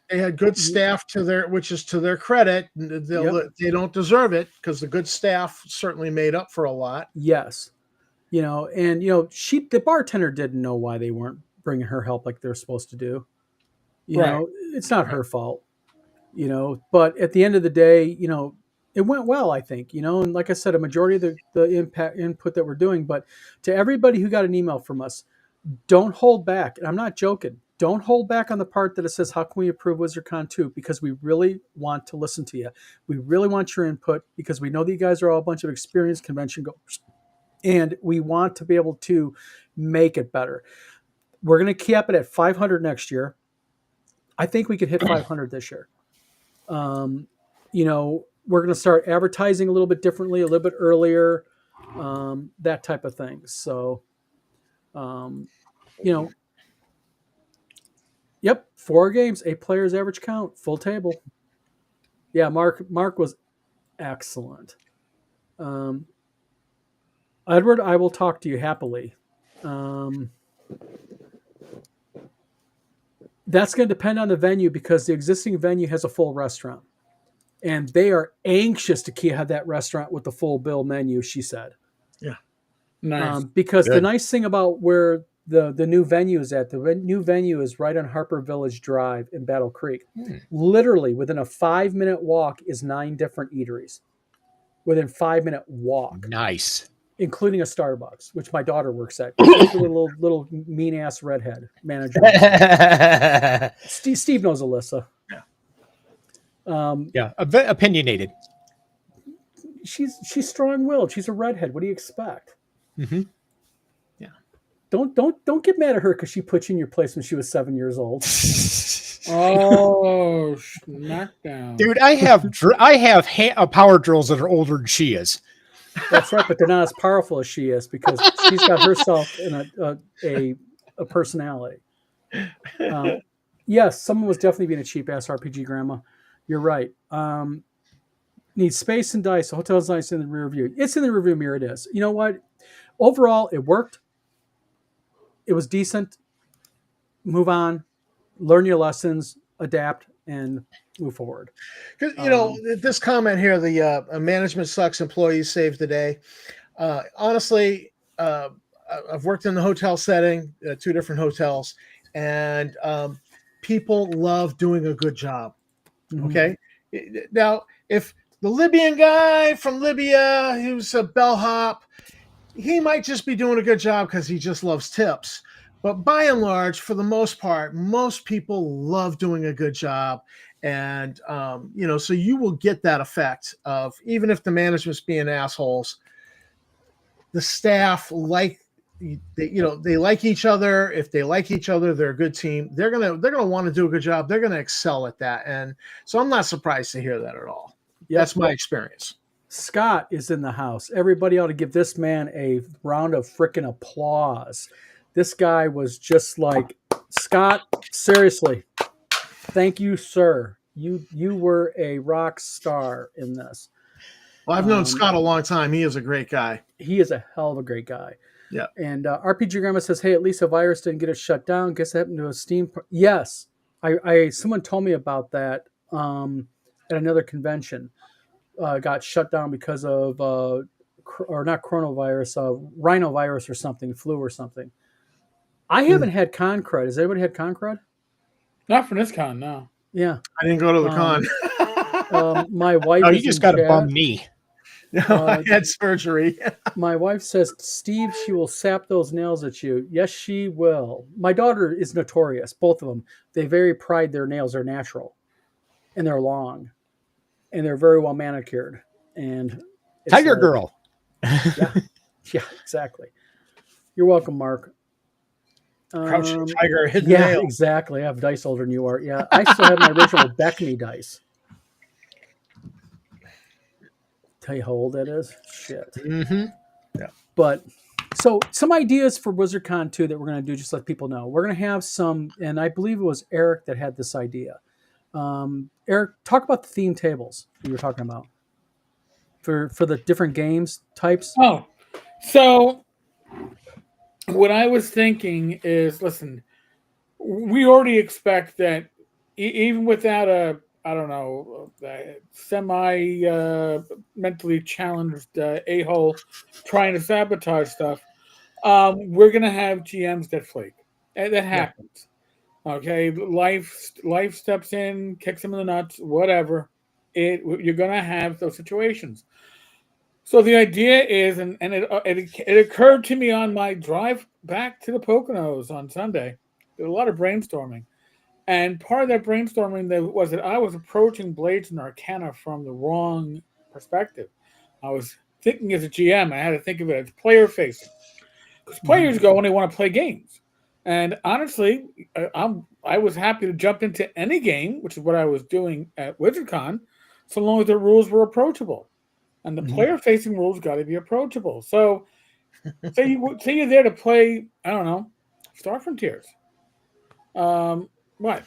They had good staff which is to their credit. They don't deserve it because the good staff certainly made up for a lot. Yes. And the bartender didn't know why they weren't bringing her help like they're supposed to do. It's not her fault. But at the end of the day, it went well, I think, and like I said, a majority of the input that we're doing. But to everybody who got an email from us, don't hold back. And I'm not joking. Don't hold back on the part that it says, how can we improve WizardCon 2? Because we really want to listen to you. We really want your input because we know that you guys are all a bunch of experienced convention goers. And we want to be able to make it better. We're going to cap it at 500 next year. I think we could hit 500 this year. We're going to start advertising a little bit differently, a little bit earlier, that type of thing. So, yep, 4 games, 8 players average count, full table. Yeah, Mark was excellent. Edward, I will talk to you happily. That's going to depend on the venue because the existing venue has a full restaurant. And they are anxious to have that restaurant with the full bill menu, she said. Yeah. Nice. Because Good. the nice thing about where the new venue is at, the new venue is right on Harper Village Drive in Battle Creek. Literally within a 5-minute walk is 9 different eateries. Within 5-minute walk. Nice. Including a Starbucks, which my daughter works at. She's a little mean ass redhead manager. Steve knows Alyssa. Yeah, opinionated. She's strong-willed. She's a redhead. What do you expect? Mm-hmm. Yeah. Don't get mad at her because she put you in your place when she was 7 years old. Oh, knockdown. Dude, I have power drills that are older than she is. That's right, but they're not as powerful as she is because she's got herself in a personality. Yes, someone was definitely being a cheap ass RPG grandma. You're right. Needs space and dice. The hotel's nice in the rear view. It's in the rear view mirror. It is. You know what? Overall, it worked. It was decent. Move on. Learn your lessons. Adapt and move forward. Because this comment here, the management sucks, employees save the day. Honestly, I've worked in the hotel setting, 2 different hotels, and people love doing a good job. Okay, now if the Libyan guy from Libya, who's a bellhop, he might just be doing a good job because he just loves tips. But by and large, for the most part, most people love doing a good job. And, so you will get that effect of, even if the management's being assholes, the staff they like each other. If they like each other, they're a good team. They're going to want to do a good job. They're going to excel at that. And so I'm not surprised to hear that at all. Yep. That's my experience. Scott is in the house. Everybody ought to give this man a round of frickin' applause. This guy was just like, Scott, seriously, thank you, sir. You were a rock star in this. Well, I've known Scott a long time. He is a great guy. He is a hell of a great guy. Yeah. And RPG Grandma says, hey, at least a virus didn't get us shut down. Guess that happened to a Steam. Yes. Someone told me about that at another convention. Got shut down because of, or not coronavirus, rhinovirus or something, flu or something. I haven't had con crud. Has anybody had con crud? Not for this con, no. Yeah. I didn't go to the con. My wife. Oh, you just got a bum knee. No, I had surgery. My wife says, Steve, she will sap those nails at you. Yes, she will. My daughter is notorious. Both of them. They very pride their nails are natural, and they're long, and they're very well manicured. And Tiger Girl. Yeah, exactly. You're welcome, Mark. Crouching tiger, hidden yeah, nail. exactly. I have dice older than you are. Yeah, I still have my original Beckme dice. Tell you how old that is? Shit. Mm-hmm. Yeah. But so some ideas for WizardCon 2 that we're going to do, just let people know. We're going to have some, and I believe it was Eric that had this idea. Eric, talk about the theme tables that you were talking about for the different games types. Oh, so what I was thinking is, listen, we already expect that even without a, I don't know, mentally challenged a-hole trying to sabotage stuff, we're going to have GMs that flake. That happens. Okay, life steps in, kicks them in the nuts, whatever. you're going to have those situations. So the idea is, and it occurred to me on my drive back to the Poconos on Sunday. There was a lot of brainstorming, and part of that brainstorming was that I was approaching Blades and Arcana from the wrong perspective. I was thinking as a GM, I had to think of it as player facing, because players go and they want to play games. And honestly, I was happy to jump into any game, which is what I was doing at WizardCon, so long as the rules were approachable. And the player-facing rules got to be approachable. So, say you're there to play, I don't know, Star Frontiers. What?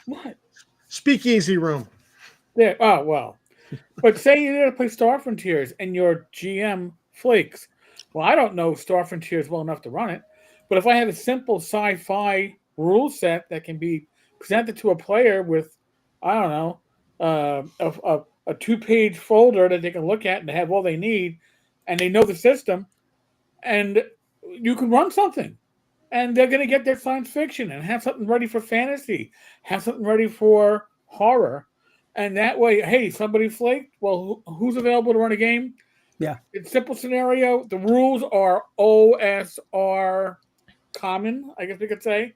Speakeasy room. There. Oh well. But say you're there to play Star Frontiers and your GM flakes. Well, I don't know Star Frontiers well enough to run it, but if I have a simple sci-fi rule set that can be presented to a player with, I don't know, a 2-page folder that they can look at and have all they need, and they know the system, and you can run something, and they're going to get their science fiction and have something ready for fantasy, have something ready for horror, and that way, hey, somebody flaked. Well, who's available to run a game? Yeah, It's simple scenario. The rules are OSR common, I guess we could say,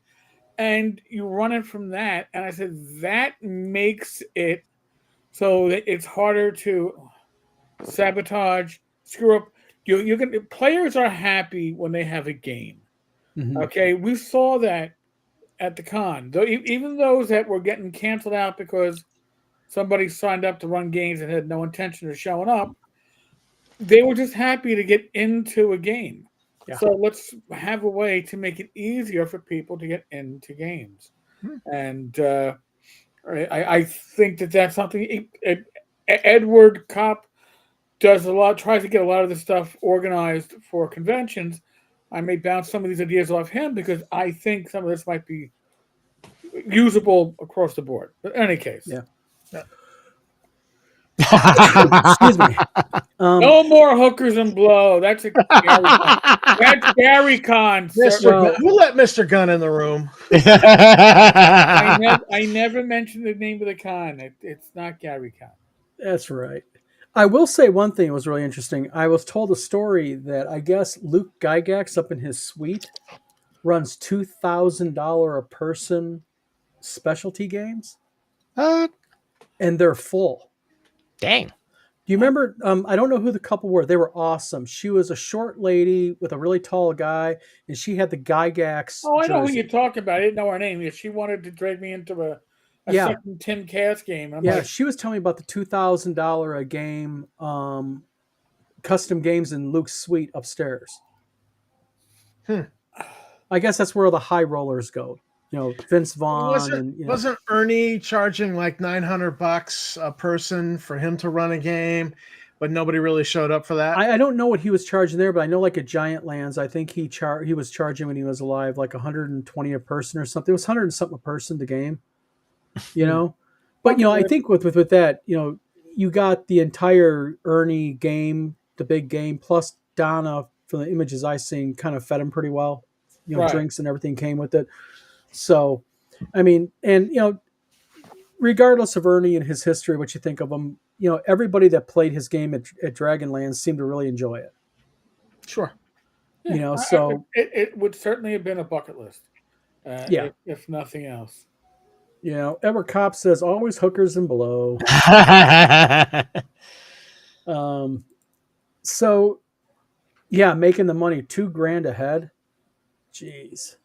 and you run it from that. And I said that makes it so that it's harder to sabotage, screw up. You can players are happy when they have a game. Okay, we saw that at the con. Though even those that were getting canceled out because somebody signed up to run games and had no intention of showing up, they were just happy to get into a game. Yeah. So let's have a way to make it easier for people to get into games. And I think that's something Edward Kopp does a lot, tries to get a lot of the stuff organized for conventions. I may bounce some of these ideas off him because I think some of this might be usable across the board. But in any case, yeah. Excuse me. no more hookers and blow. That's Gary Con. Well- Who let Mr. Gunn in the room? I never mentioned the name of the con. It's not Gary Con. That's right. I will say one thing that was really interesting. I was told a story that I guess Luke Gygax up in his suite runs $2,000 a person specialty games, and they're full. Dang. Do you remember? I don't know who the couple were. They were awesome. She was a short lady with a really tall guy, and she had the Gygax. Oh, I know who jersey. you're talking about. I didn't know her name. She wanted to drag me into a Yeah. second Tim Cass game. I'm Yeah, like, she was telling me about the $2,000 a game custom games in Luke's suite upstairs. I guess that's where the high rollers go. You know, Vince Vaughn and you know, Wasn't Ernie charging like $900 a person for him to run a game, but nobody really showed up for that? I don't know what he was charging there, but I know like at Giant Lands, I think he was charging when he was alive like 120 a person or something. It was 100 and something a person the game. You know, but you know, I think with that, you know, you got the entire Ernie game, the big game, plus Donna from the images I seen kind of fed him pretty well. You know, Right. drinks and everything came with it. So, I mean, and you know, regardless of Ernie and his history, what you think of him, you know, everybody that played his game at Dragonlance seemed to really enjoy it. Sure. You know, I- so it would certainly have been a bucket list. Yeah. if nothing else. you know, Edward Kopp says always hookers and below. So yeah, making the money $2,000 ahead. Jeez.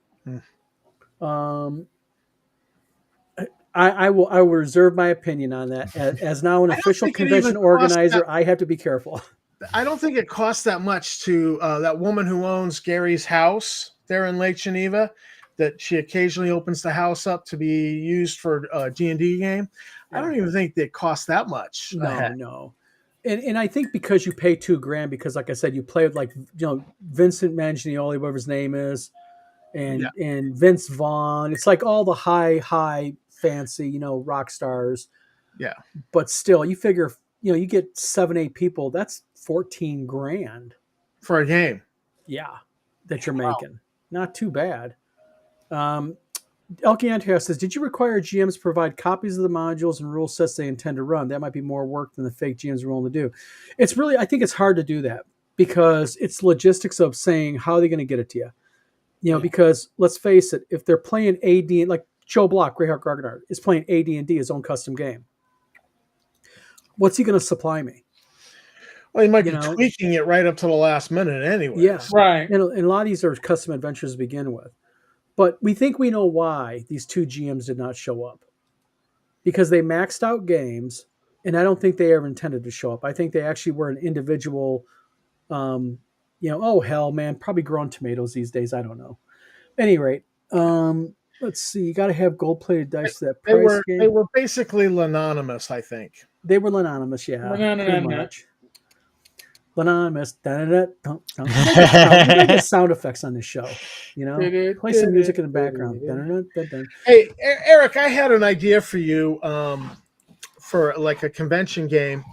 I will reserve my opinion on that. As now an I don't official think it convention even costs organizer, I have to be careful. I don't think it costs that much to that woman who owns Gary's house there in Lake Geneva, that she occasionally opens the house up to be used for a D&D game. I don't even think it costs that much. No. And I think because you pay $2,000, because like I said, you play with like, you know, Vincent Manganioli, whatever his name is, and Vince Vaughn. It's like all the high fancy, you know, rock stars. Yeah. But still, you figure, you know, you get 7-8 people, that's $14,000. For a game. Yeah. That you're making. Not too bad. Elkiantios says, did you require GMs to provide copies of the modules and rule sets they intend to run? That might be more work than the fake GMs are willing to do. It's really, I think it's hard to do that because it's logistics of saying how are they going to get it to you. You know, because let's face it, if they're playing AD, like Joe Block, Greyhawk Grognard, is playing AD&D, his own custom game, what's he going to supply me? Well, he might You be know? tweaking it right up to the last minute anyway. Yeah. Right. And a lot of these are custom adventures to begin with. But we think we know why these two GMs did not show up. Because they maxed out games, and I don't think they ever intended to show up. I think they actually were an individual, oh, hell, man, probably growing tomatoes these days. I don't know. At any rate, let's see. You got to have gold-plated dice to that They price were game. basically anonymous, I think. They were anonymous, yeah. Pretty much. Anonymous. You gotta get sound effects on this show. You know, play some music in the background. Hey, Eric, I had an idea for you for like a convention game.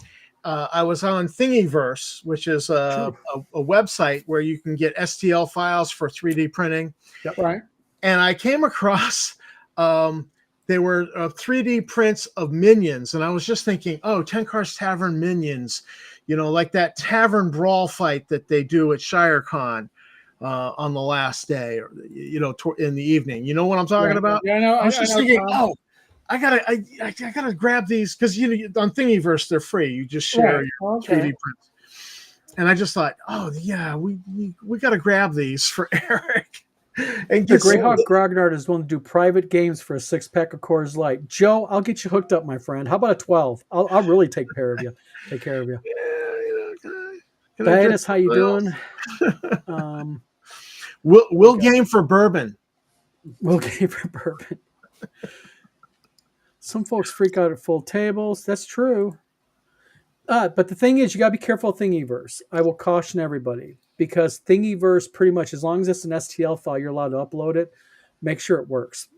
I was on Thingiverse, which is a website where you can get STL files for 3D printing. Yep. Right. And I came across they were 3D prints of minions, and I was just thinking, oh, Tenkar's Tavern minions, you know, like that tavern brawl fight that they do at ShireCon on the last day, or you know, in the evening. You know what I'm talking about? Yeah, I know. I was just thinking, Tom. I gotta grab these because you know on Thingiverse they're free. You just share your 3D prints, and I just thought, oh yeah, we gotta grab these for Eric. And the Greyhawk Grognard is willing to do private games for a 6-pack of Coors Light. Joe, I'll get you hooked up, my friend. How about a 12? I'll really take care of you. Take care of you. Diana, how you doing? We'll game for bourbon. We'll game for bourbon. Some folks freak out at full tables. That's true. But the thing is, you got to be careful of Thingiverse. I will caution everybody because Thingiverse, pretty much, as long as it's an STL file, you're allowed to upload it. Make sure it works.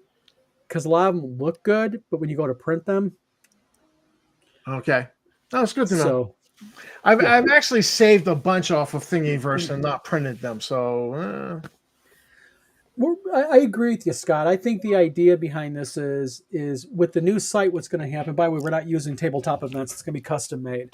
Because a lot of them look good, but when you go to print them. Okay. That's good to know. So, I've actually saved a bunch off of Thingiverse and not printed them. So I agree with you, Scott. I think the idea behind this is with the new site, what's going to happen. By the way, we're not using tabletop events. It's going to be custom made.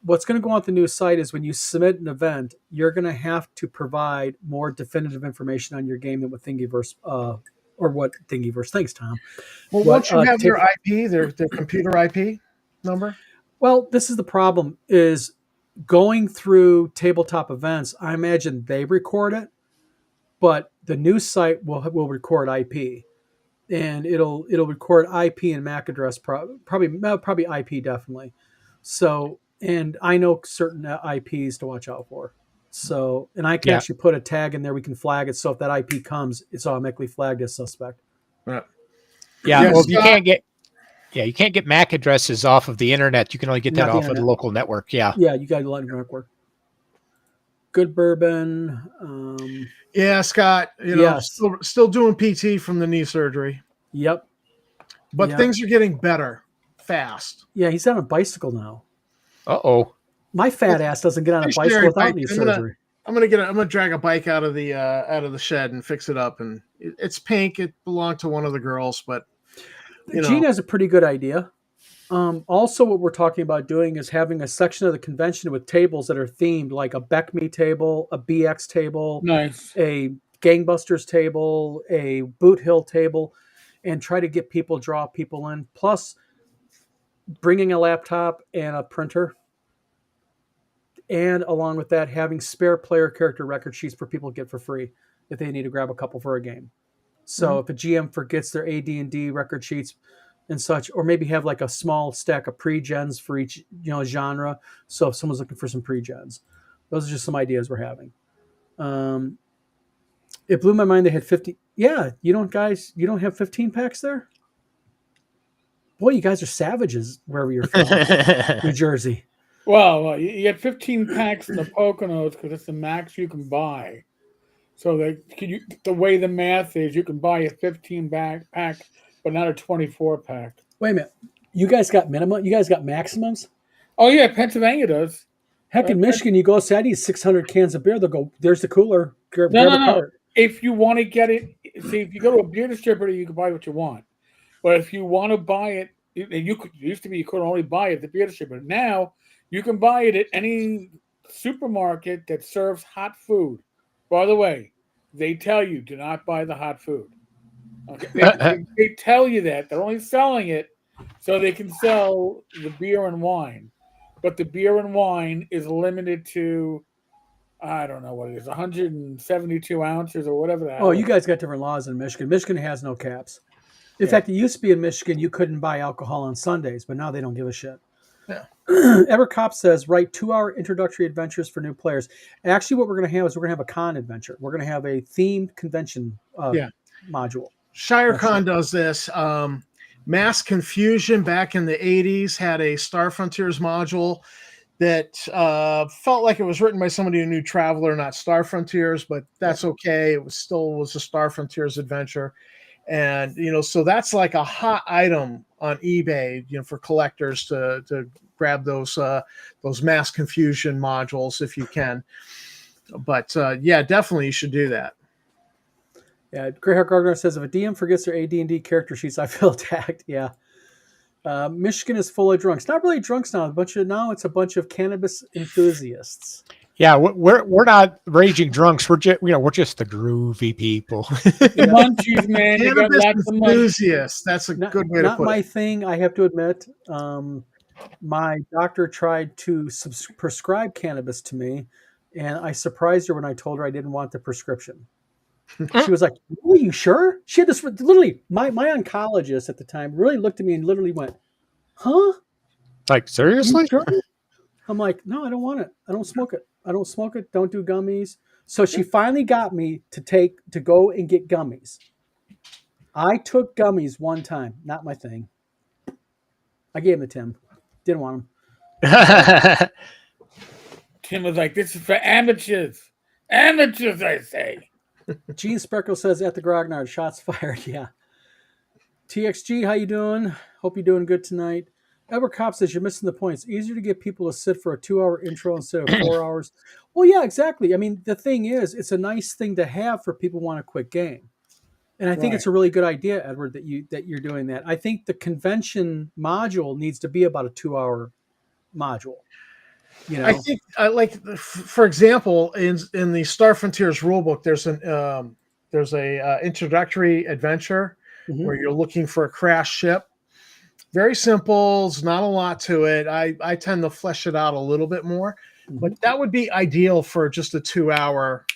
What's going to go on the new site is when you submit an event, you're going to have to provide more definitive information on your game than what Thingiverse or what Thingiverse. Thanks, Tom. Well, won't you have your IP, their computer IP number? Well, this is the problem: is going through tabletop events. I imagine they record it, but the new site will record IP, and it'll record IP and MAC address, probably IP definitely. So, and I know certain IPs to watch out for. So, and I can actually put a tag in there. We can flag it. So if that IP comes, it's automatically flagged as suspect. Right. Yeah. Well, you can't get MAC addresses off of the internet. You can only get that off of the local network. Yeah. Yeah, you got to let the network. Good bourbon. Yeah, Scott. You know, still doing PT from the knee surgery. Yep. But things are getting better fast. Yeah, he's on a bicycle now. Uh-oh. My fat ass doesn't get on a bicycle without knee surgery. I'm gonna drag a bike out of the shed and fix it up, and it's pink. It belonged to one of the girls, but Gene has a pretty good idea. Also, what we're talking about doing is having a section of the convention with tables that are themed, like a BECME table, a BX table, a Gangbusters table, a Boot Hill table, and try to get draw people in. Plus, bringing a laptop and a printer. And along with that, having spare player character record sheets for people to get for free if they need to grab a couple for a game. So if a GM forgets their AD&D record sheets and such, or maybe have like a small stack of pre-gens for each genre. So if someone's looking for some pre-gens, those are just some ideas we're having. It blew my mind they had 50. Yeah, you don't have 15 packs there? Boy, you guys are savages wherever you're from. New Jersey. Well, you get 15 packs in the Poconos because it's the max you can buy. So the way the math is, you can buy a 15 pack, but not a 24 pack. Wait a minute. You guys got minimum? You guys got maximums? Oh yeah, Pennsylvania does. Heck, in Michigan, you go say I need 600 cans of beer. They'll go, there's the cooler. Grab a cart. If you want to get it see, if you go to a beer distributor, you can buy what you want. But if you want to buy it, and used to be you could only buy it at the beer distributor. Now you can buy it at any supermarket that serves hot food. By the way, they tell you do not buy the hot food. Okay, they tell you that they're only selling it so they can sell the beer and wine, but the beer and wine is limited to, I don't know what it is, 172 ounces or whatever that. Oh, you guys got different laws in Michigan. Michigan has no caps. In Yeah. fact, it used to be in Michigan you couldn't buy alcohol on Sundays, but now they don't give a shit. Yeah. Evercop says, write 2-hour introductory adventures for new players. Actually, what we're going to have is we're going to have a con adventure. We're going to have a themed convention module. ShireCon does this. Mass Confusion back in the 80s had a Star Frontiers module that felt like it was written by somebody who knew Traveler, not Star Frontiers, but that's okay. It was a Star Frontiers adventure. And, so that's like a hot item on eBay, for collectors to grab those Mass Confusion modules if you can. But yeah, definitely you should do that. Yeah, Greyhawk Gardner says, if a DM forgets their AD&D character sheets, I feel attacked. Yeah. Michigan is full of drunks. Not really drunks now. It's a bunch of cannabis enthusiasts. Yeah, we're not raging drunks. We're just the groovy people. The munchies, man. They got Cannabis lots of munchies. enthusiasts. That's a good way to Not put my it. thing, I have to admit. My doctor tried to prescribe cannabis to me, and I surprised her when I told her I didn't want the prescription. She was like, "Are you sure?" She had this literally. My oncologist at the time really looked at me and literally went, "Huh? Like, seriously? You sure?" I'm like, "No, I don't want it. I don't smoke it. I don't smoke it. Don't do gummies." So she finally got me to go and get gummies. I took gummies one time. Not my thing. I gave them to Tim. Didn't want them. Tim was like, "This is for amateurs. Amateurs, I say." Gene Spreckle says, at the Grognard, shots fired. Yeah. TXG, how you doing? Hope you're doing good tonight. Edward Kopp says, you're missing the point. It's easier to get people to sit for a 2-hour intro instead of 4 hours. Well, yeah, exactly. I mean, the thing is, it's a nice thing to have for people who want a quick game. And I think it's a really good idea, Edward, that you're doing that. I think the convention module needs to be about a 2-hour module. I think, for example, in the Star Frontiers rulebook, there's a introductory adventure where you're looking for a crash ship. Very simple. There's not a lot to it. I tend to flesh it out a little bit more, but that would be ideal for just a 2-hour,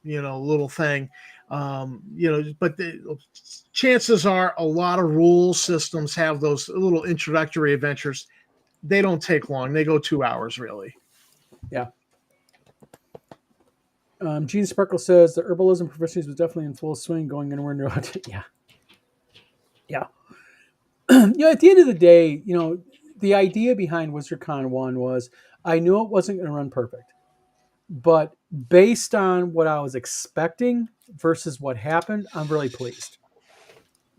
little thing. But the chances are a lot of rule systems have those little introductory adventures. They don't take long. They go 2 hours, really. Yeah. Gene Sparkle says the herbalism proficiency was definitely in full swing, going anywhere near. Yeah. Yeah. At the end of the day, the idea behind WizardCon 1 was I knew it wasn't going to run perfect. But based on what I was expecting versus what happened, I'm really pleased.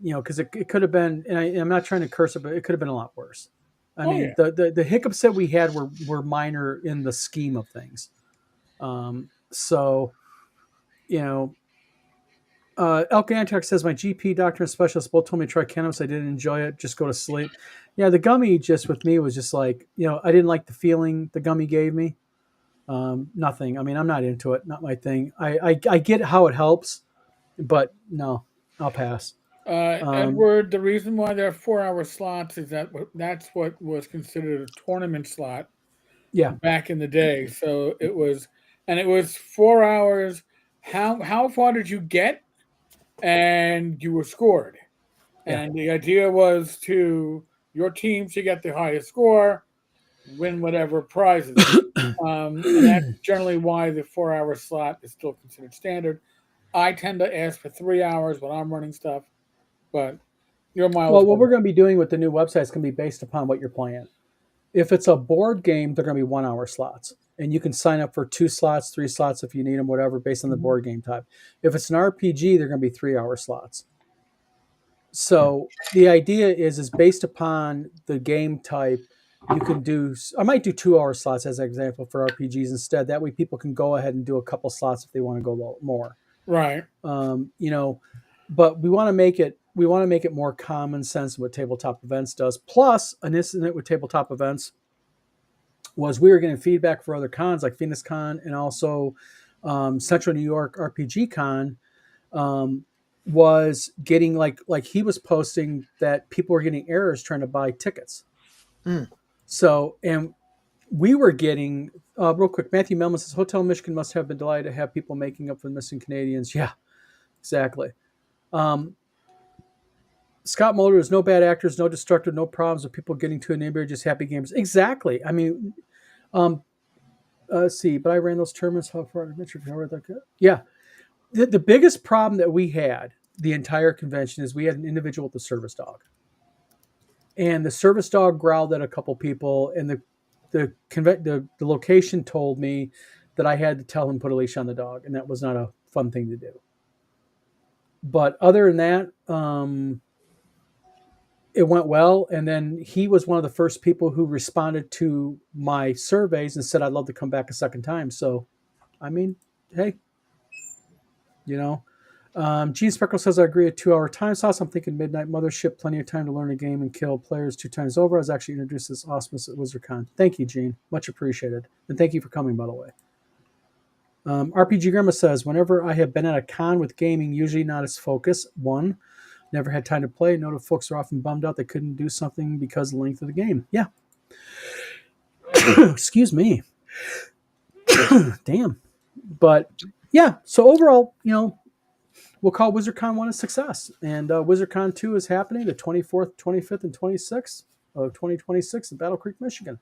Because it could have been, and I'm not trying to curse it, but it could have been a lot worse. The hiccups that we had were minor in the scheme of things. Elk Antox says, my GP, doctor, and specialist both told me to try cannabis. I didn't enjoy it. Just go to sleep. Yeah, the gummy just with me was just like, I didn't like the feeling the gummy gave me. Nothing. I mean, I'm not into it. Not my thing. I get how it helps, but no, I'll pass. Edward, the reason why there are 4-hour slots is that's what was considered a tournament slot. Yeah. Back in the day. So it was 4 hours. How far did you get? And you were scored. Yeah. And the idea was your team should get the highest score, win whatever prizes. And that's generally why the 4-hour slot is still considered standard. I tend to ask for 3 hours when I'm running stuff, but you're miles. Well, what we're going to be doing with the new website is going to be based upon what you're playing. If it's a board game, they're going to be 1-hour slots, and you can sign up for 2 slots, 3 slots if you need them, whatever, based on the board game type. If it's an RPG, they're going to be 3-hour slots. So the idea is based upon the game type. You can I might do 2-hour slots as an example for RPGs instead. That way people can go ahead and do a couple slots if they want to go more. Right. You know, but we want to make it more common sense than what tabletop events does. Plus, an incident with tabletop events was we were getting feedback for other cons like Phoenix Con and also Central New York RPG Con. Was getting like he was posting that people were getting errors trying to buy tickets. So, and we were getting real quick. Matthew Melman says Hotel Michigan must have been delighted to have people making up for the missing Canadians. Yeah, exactly. Scott Mulder, there's no bad actors, no destructive, no problems with people getting to a neighborhood, just happy gamers. Exactly. I mean, let's see, but I ran those tournaments. How far? Yeah. The biggest problem that we had the entire convention is we had an individual with a service dog. And the service dog growled at a couple people, and the location told me that I had to tell him to put a leash on the dog, and that was not a fun thing to do. But other than that, it went well. And then he was one of the first people who responded to my surveys and said, I'd love to come back a second time. So, I mean, hey, you know. Gene Speckle says, I agree, a 2-hour time sauce. I'm thinking Midnight Mothership, plenty of time to learn a game and kill players 2 times over. I was actually introduced to this awesomeness at WizardCon. Thank you, Gene. Much appreciated. And thank you for coming, by the way. RPG Grandma says, whenever I have been at a con with gaming, usually not as focused. 1, never had time to play. Know that folks are often bummed out they couldn't do something because of the length of the game. Yeah. Excuse me. Damn. But yeah, so overall, you know, we'll call WizardCon 1 a success. And WizardCon 2 is happening the 24th, 25th, and 26th of 2026 in Battle Creek, Michigan.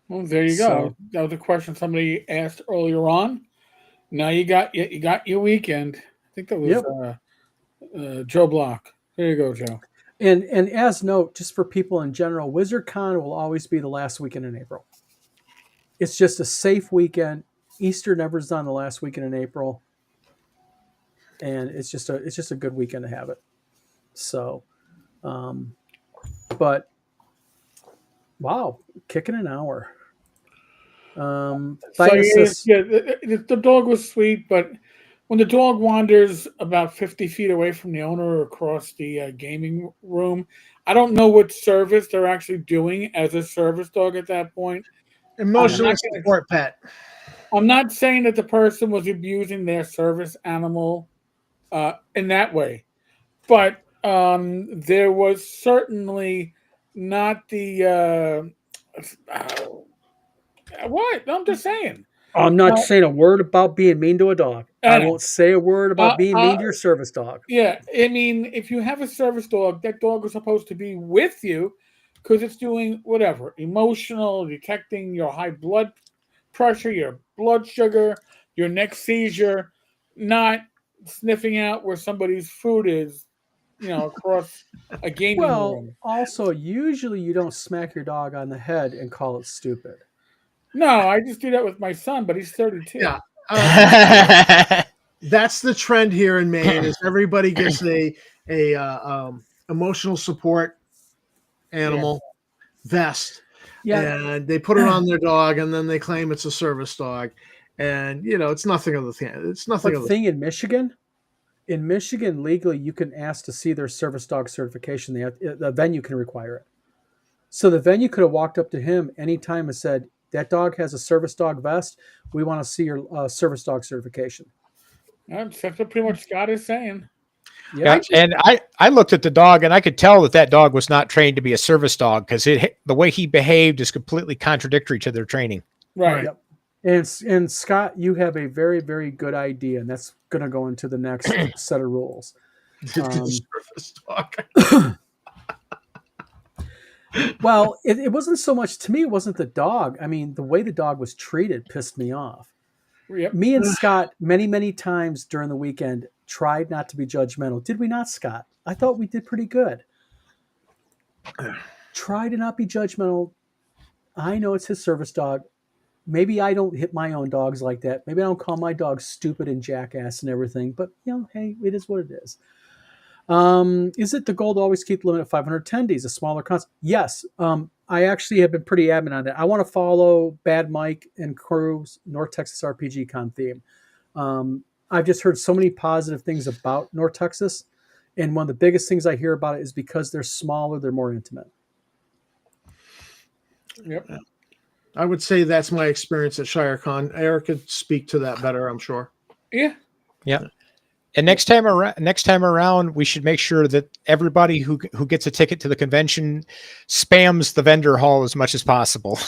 Well, there you go. That was a question somebody asked earlier on. Now you got your weekend. I think that was Joe Block. There you go, Joe. And as note, just for people in general, WizardCon will always be the last weekend in April. It's just a safe weekend. Easter never's done the last weekend in April. And it's just a good weekend to have it. So, but wow, kicking an hour. So the dog was sweet, but when the dog wanders about 50 feet away from the owner across the gaming room, I don't know what service they're actually doing as a service dog at that point. Emotional support pet. I'm not saying that the person was abusing their service animal in that way, but there was certainly not the what? I'm just saying. I'm not saying a word about being mean to a dog. I won't say a word about being mean to your service dog. Yeah, I mean, if you have a service dog, that dog is supposed to be with you because it's doing whatever, emotional, detecting your high blood pressure, your blood sugar, your next seizure, not sniffing out where somebody's food is, you know, across a gaming room. Also, usually you don't smack your dog on the head and call it stupid. No, I just do that with my son, but he's 32. Yeah. That's the trend here in Maine is everybody gets a emotional support animal vest. Yeah. And they put it on their dog and then they claim it's a service dog. And you know, it's nothing of the thing. It's nothing of the thing in Michigan. In Michigan, legally, you can ask to see their service dog certification. The venue can require it. So the venue could have walked up to him anytime and said, that dog has a service dog vest. We want to see your service dog certification. That's what pretty much Scott is saying. Yeah, and I looked at the dog and I could tell that dog was not trained to be a service dog because the way he behaved is completely contradictory to their training. Right. Yep. And Scott, you have a very, very good idea, and that's going to go into the next set of rules. Service dog. Well, it wasn't so much to me. It wasn't the dog. I mean, the way the dog was treated pissed me off. Yep. Me and Scott, many, many times during the weekend, tried not to be judgmental. Did we not, Scott? I thought we did pretty good. Try to not be judgmental. I know it's his service dog. Maybe I don't hit my own dogs like that. Maybe I don't call my dog stupid and jackass and everything. But, you know, hey, it is what it is. Is it the goal to always keep the limit of 500 attendees, a smaller cons? Yes. I actually have been pretty adamant on that. I want to follow Bad Mike and crew's North Texas RPG Con theme. I've just heard so many positive things about North Texas, and one of the biggest things I hear about it is because they're smaller, they're more intimate. Yep. I would say that's my experience at ShireCon. Eric could speak to that better, I'm sure. Yeah. And next time around, we should make sure that everybody who gets a ticket to the convention spams the vendor hall as much as possible.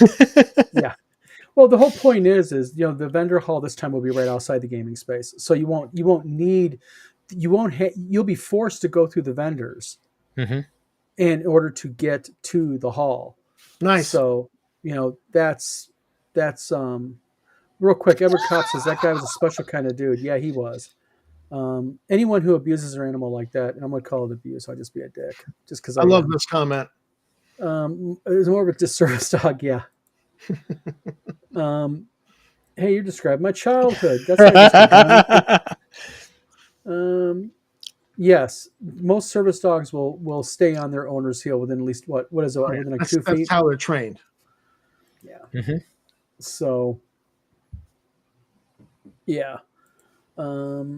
Well, the whole point is the vendor hall this time will be right outside the gaming space, so you'll be forced to go through the vendors Mhm. in order to get to the hall. Nice. So that's real quick. Edward Kopp says that guy was a special kind of dude. Yeah, he was. Anyone who abuses their animal like that, and I'm going to call it abuse, I'll just be a dick. Just because I love this comment. It's more of a disservice dog. Yeah. Hey, you described my childhood. That's not yes, most service dogs will stay on their owner's heel within at least what is it? Within like 2 feet. That's how they're trained. Yeah. Mhm. So, yeah. So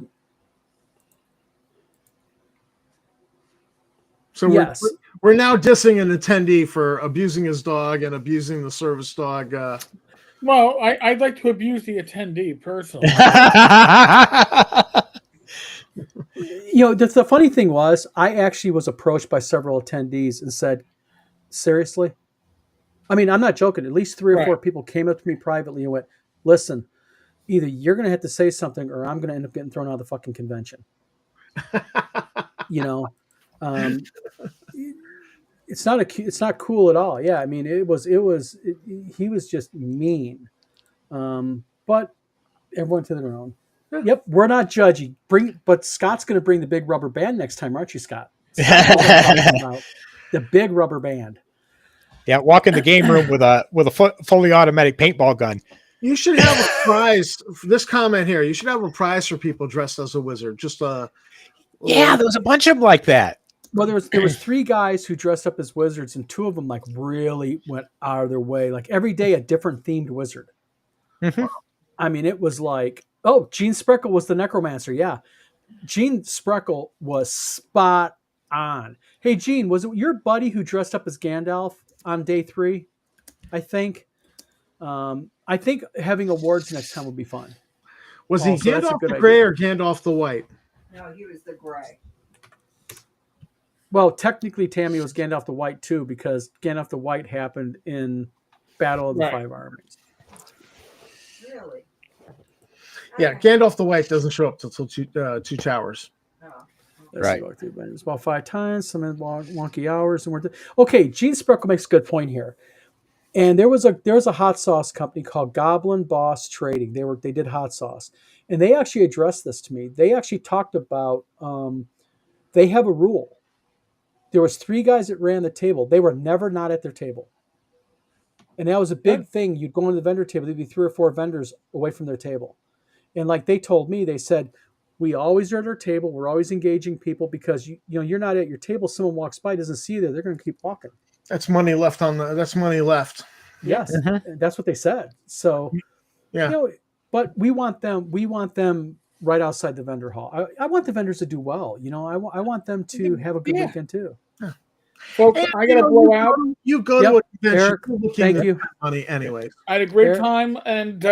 Yes. we're now dissing an attendee for abusing his dog and abusing the service dog. Well, I'd like to abuse the attendee personally. The funny thing was, I actually was approached by several attendees and said, seriously? I mean, I'm not joking. At least 3 or 4 people came up to me privately and went, listen, either you're going to have to say something or I'm going to end up getting thrown out of the fucking convention. It's not cool at all. Yeah. I mean, he was just mean. But everyone to their own. Yep. We're not judgy. But Scott's going to bring the big rubber band next time, aren't you, Scott? The big rubber band. Yeah, walk in the game room with a fully automatic paintball gun. You should have a prize for this comment here. You should have a prize for people dressed as a wizard. Just Yeah, there was a bunch of them like that. Well, there was 3 guys who dressed up as wizards, and 2 of them like really went out of their way. Like every day, a different themed wizard. Mhm. I mean, it was like, Gene Spreckle was the necromancer. Yeah, Gene Spreckle was spot on. Hey, Gene, was it your buddy who dressed up as Gandalf on day 3? I think having awards next time would be fun. Was he Also, that's a Gandalf good the Gray idea. or Gandalf the White? No, he was the gray. Well, technically, Tammy was Gandalf the White too, because Gandalf the White happened in Battle of the Right. 5 Armies. Really? Yeah, Gandalf the White doesn't show up till Two Towers. No. Let's Right. go through, but it was about 5 times, some wonky hours, and okay. Gene Spreckle makes a good point here. And there was a hot sauce company called Goblin Boss Trading. They did hot sauce, and they actually addressed this to me. They actually talked about they have a rule. There was 3 guys that ran the table. They were never not at their table, and that was a big thing. You'd go into the vendor table. There'd be 3 or 4 vendors away from their table, and like they told me, they said, we always are at our table. We're always engaging people because you're not at your table. Someone walks by, doesn't see you there. They're going to keep walking. That's money left That's money left. Yes, that's what they said. So, Yeah. but we want them right outside the vendor hall. I want the vendors to do well. I want them to have a good Yeah. weekend too. Folks, I got to blow out. You go Yep. to a convention Eric, looking thank at you. money anyways. I had a great Eric? time, and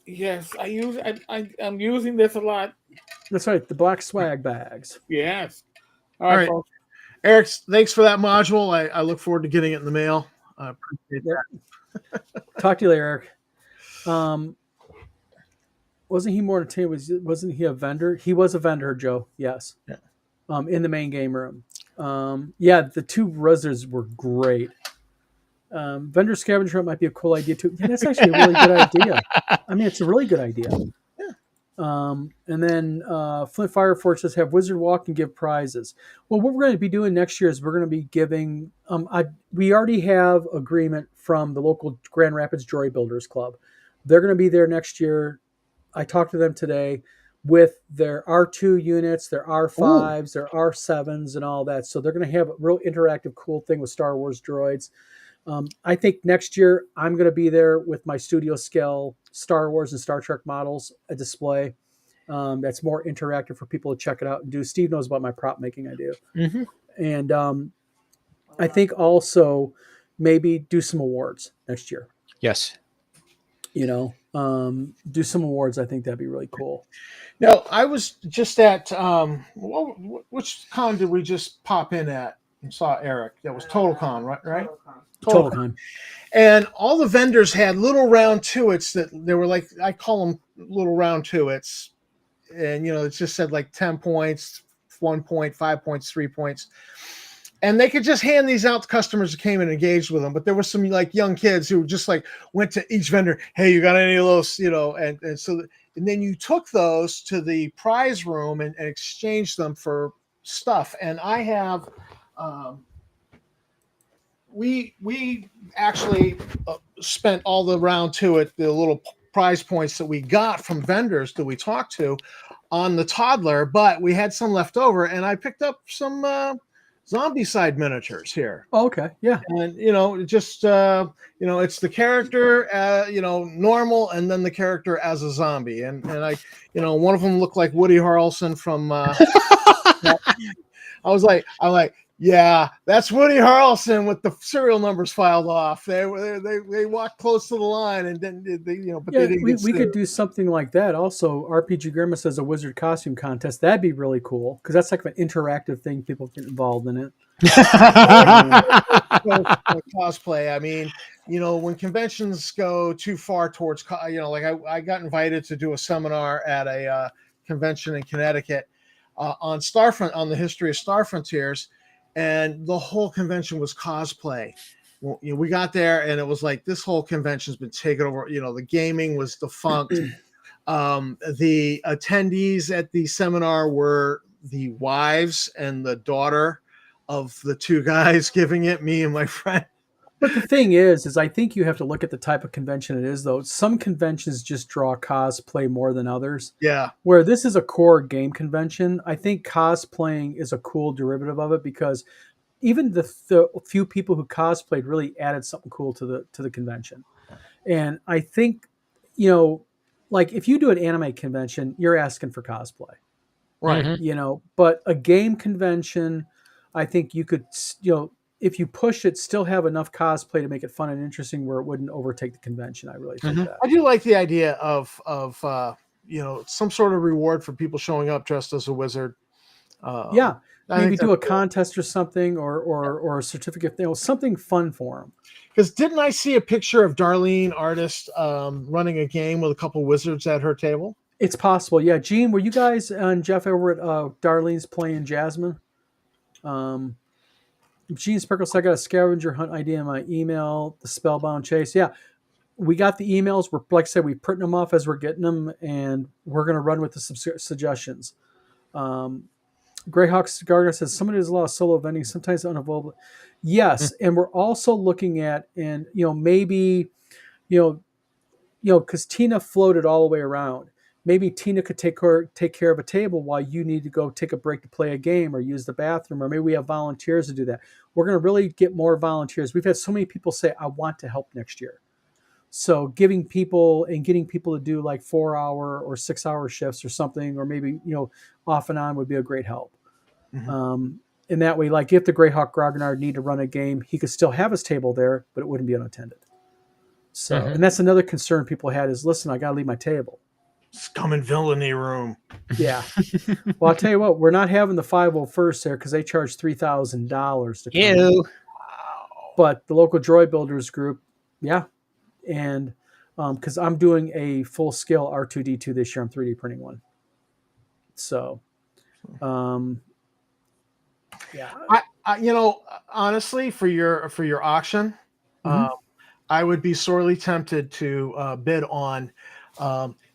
yes, I'm using this a lot. That's right. The black swag bags. Yes. All right. folks. Eric, thanks for that module. I look forward to getting it in the mail. I appreciate that. Talk to you later, Eric. Wasn't he more entertaining? Wasn't he a vendor? He was a vendor, Joe. Yes. Yeah. In the main game room. The 2 wizards were great. Vendor scavenger hunt might be a cool idea too. Yeah, that's actually a really good idea. I mean, it's a really good idea. And then Flint Fire Forge says have Wizard Walk and give prizes. Well, what we're going to be doing next year is we're going to be giving. We already have agreement from the local Grand Rapids Joy Builders Club. They're going to be there next year. I talked to them today with their R2 units, their R5s, their R7s, and all that. So they're going to have a real interactive, cool thing with Star Wars droids. I think next year I'm going to be there with my studio scale Star Wars and Star Trek models, a display that's more interactive for people to check it out and do. Steve knows about my prop making I do. Mm-hmm. And I think also maybe do some awards next year. Yes. Do some awards. I think that'd be really cool. Now, I was just at which con did we just pop in at and saw Eric? That was Total Con, right? Right. Total Con. And all the vendors had little round two-its that they were like, I call them little round two-its. And, it just said like 10 points, 1 point, 5 points, 3 points. And they could just hand these out to customers who came and engaged with them. But there were some like young kids who just like went to each vendor. Hey, you got any of those? And then you took those to the prize room and exchanged them for stuff. And I have, we actually spent all the round to it, the little prize points that we got from vendors that we talked to on the toddler, but we had some left over, and I picked up some zombie side miniatures here. Oh, okay. Yeah. And it's the character normal, and then the character as a zombie, and I one of them looked like Woody Harrelson from I'm like, yeah, that's Woody Harrelson with the serial numbers filed off. They walked close to the line, and then they didn't. We could do something like that. Also, RPG Grimace as a wizard costume contest. That'd be really cool because that's like an interactive thing. People get involved in it. Cosplay. I mean, when conventions go too far towards, I got invited to do a seminar at a convention in Connecticut on the history of Star Frontiers. And the whole convention was cosplay. Well, we got there, and it was like this whole convention's been taken over. The gaming was defunct. The attendees at the seminar were the wives and the daughter of the two guys giving it, me and my friend. But the thing is I think you have to look at the type of convention it is, though. Some conventions just draw cosplay more than others. Yeah. Where this is a core game convention, I think cosplaying is a cool derivative of it because even the few people who cosplayed really added something cool to the convention. And I think, like if you do an anime convention, you're asking for cosplay. Right. Mm-hmm. But a game convention, I think you could, if you push it, still have enough cosplay to make it fun and interesting where it wouldn't overtake the convention. I really think that. I do like the idea of some sort of reward for people showing up dressed as a wizard. Maybe do a contest or something, or a certificate, something fun for them. Because didn't I see a picture of Darlene Artist running a game with a couple wizards at her table? It's possible, yeah. Gene, were you guys and Jeff over at Darlene's playing Jasmine? Gene Sparkles, I got a scavenger hunt idea in my email, the Spellbound Chase. Yeah, we got the emails. We're, like I said, we printing them off as we're getting them, and we're going to run with the suggestions. Greyhawk Gardner says, somebody does a lot of solo vending, sometimes unavoidable. Yes, and we're also looking at, and maybe, because Tina floated all the way around. Maybe Tina could take care of a table while you need to go take a break to play a game or use the bathroom, or maybe we have volunteers to do that. We're going to really get more volunteers. We've had so many people say, I want to help next year. So getting people to do like 4-hour or 6-hour shifts or something, or maybe, off and on would be a great help. Mm-hmm. In that way, like if the Greyhawk Grognard need to run a game, he could still have his table there, but it wouldn't be unattended. So, and that's another concern people had is, listen, I got to leave my table. Scum and villainy room. Yeah. Well, I'll tell you what, we're not having the 501st there because they charge $3,000 to come. Ew. But the local Droid Builders group, yeah. And because I'm doing a full-scale R2-D2 this year, I'm 3D printing one. So, yeah. I honestly, for your auction, I would be sorely tempted to bid on.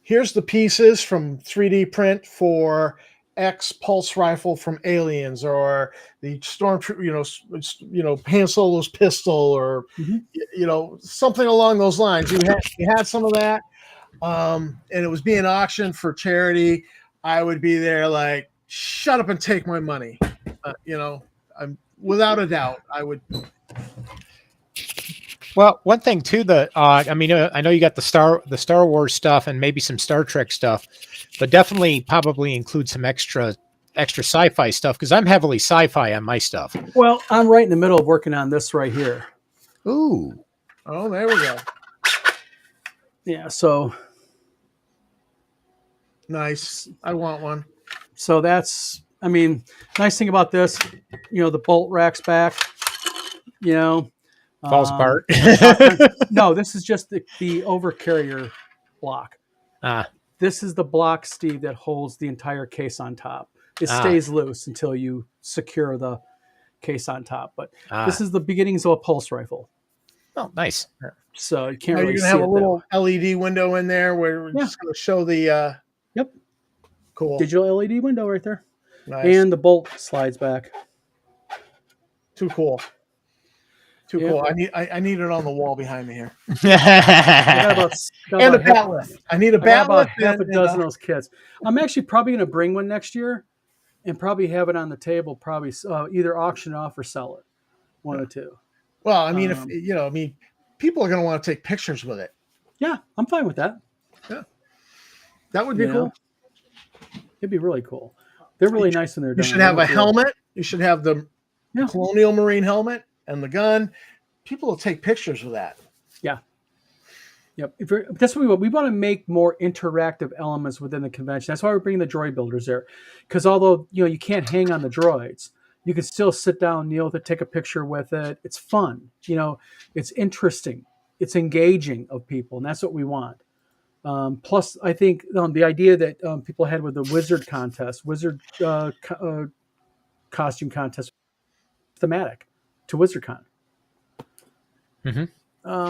Here's the pieces from 3D print for X pulse rifle from Aliens, or the Stormtrooper, Han Solo's pistol, or something along those lines. You had some of that, and it was being auctioned for charity. I would be there like, shut up and take my money. I'm without a doubt, I would. Well, one thing too, I mean, I know you got the Star Wars stuff and maybe some Star Trek stuff, but definitely probably include some extra sci-fi stuff because I'm heavily sci-fi on my stuff. Well, I'm right in the middle of working on this right here. Ooh, Oh, there we go. Yeah, so Nice. I want one. that's, I mean, nice thing about this, the bolt rack's back, you know. falls apart. No, this is just the overcarrier block. Ah, This is the block, Steve, that holds the entire case on top. It Ah. stays loose until you secure the case on top. But this ah. is the beginnings of a pulse rifle. Oh, nice. So you can't Now really you're see gonna have a it little LED window in there where we're Yeah. just gonna show the. Yep. Cool. digital LED window right there. Nice. And the bolt slides back. Too cool. Too Yep. cool. I need it on the wall behind me here. I got about, And a half, bat lift. I need a I got bat about lift. half a and, dozen of those kits. I'm actually probably going to bring one next year and probably have it on the table, probably either auction it off or sell it. One of the two. well, I mean, um, if people are gonna want to take pictures with it. Yeah, I'm fine with that. That would be You know? cool. It'd be really cool. They're really nice when they're done. You should have They a look good. helmet. You should have the Yeah. Colonial Marine helmet and the gun. People will take pictures with that. Yep. That's what we want to make more interactive elements within the convention. That's why we're bringing the droid builders there. Because although you can't hang on the droids, you can still sit down, kneel with it, take a picture with it. It's fun. It's interesting. It's engaging of people, and that's what we want. Plus, I think the idea that people had with the wizard contest, costume contest, thematic to WizardCon. Mhm.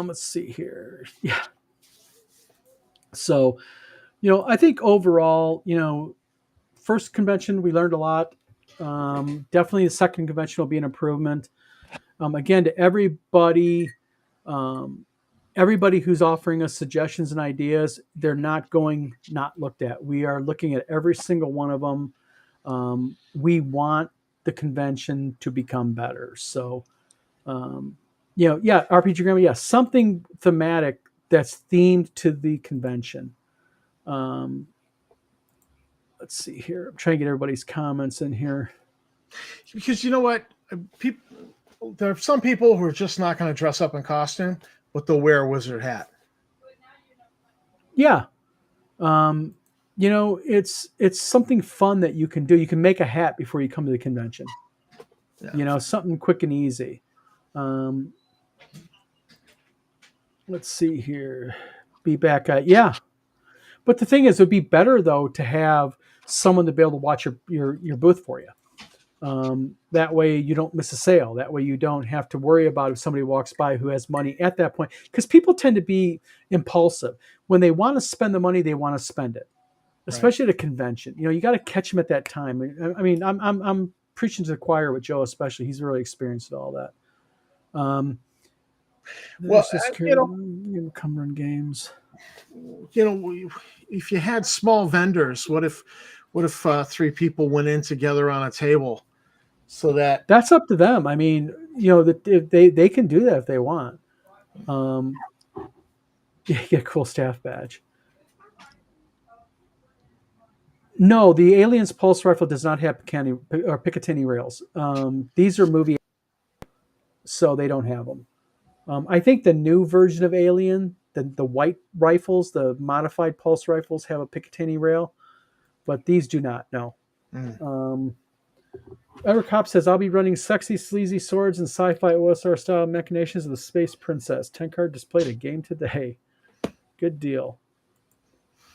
Let's see here. Yeah. So, I think overall, first convention we learned a lot. Definitely the second convention will be an improvement. Again, to everybody who's offering us suggestions and ideas, they're not looked at. We are looking at every single one of them. We want the convention to become better. So, RPG Grammar, something thematic that's themed to the convention. Let's see here. I'm trying to get everybody's comments in here. Because you know what? There are some people who are just not going to dress up in costume, but they'll wear a wizard hat. Yeah. It's something fun that you can do. You can make a hat before you come to the convention. Yeah. Something quick and easy. Let's see here. Be back at But the thing is, it would be better though to have someone to be able to watch your booth for you. That way you don't miss a sale. That way you don't have to worry about if somebody walks by who has money at that point. Because people tend to be impulsive. When they want to spend the money, they want to spend it. Especially at a convention. You got to catch them at that time. I mean, I'm preaching to the choir with Joe, especially. He's really experienced at all that. Cumberland Games. If you had small vendors, what if three people went in together on a table, so that's up to them. I mean, that if they can do that if they want. Get a cool staff badge. No, the Aliens Pulse Rifle does not have Picatinny rails. These are movie, so they don't have them. I think the new version of Alien, the white rifles, the modified pulse rifles, have a Picatinny rail, but these do not. No. Edward Cop says, I'll be running sexy, sleazy swords and sci-fi OSR style machinations of the Space Princess. 10-card displayed a game today. Good deal.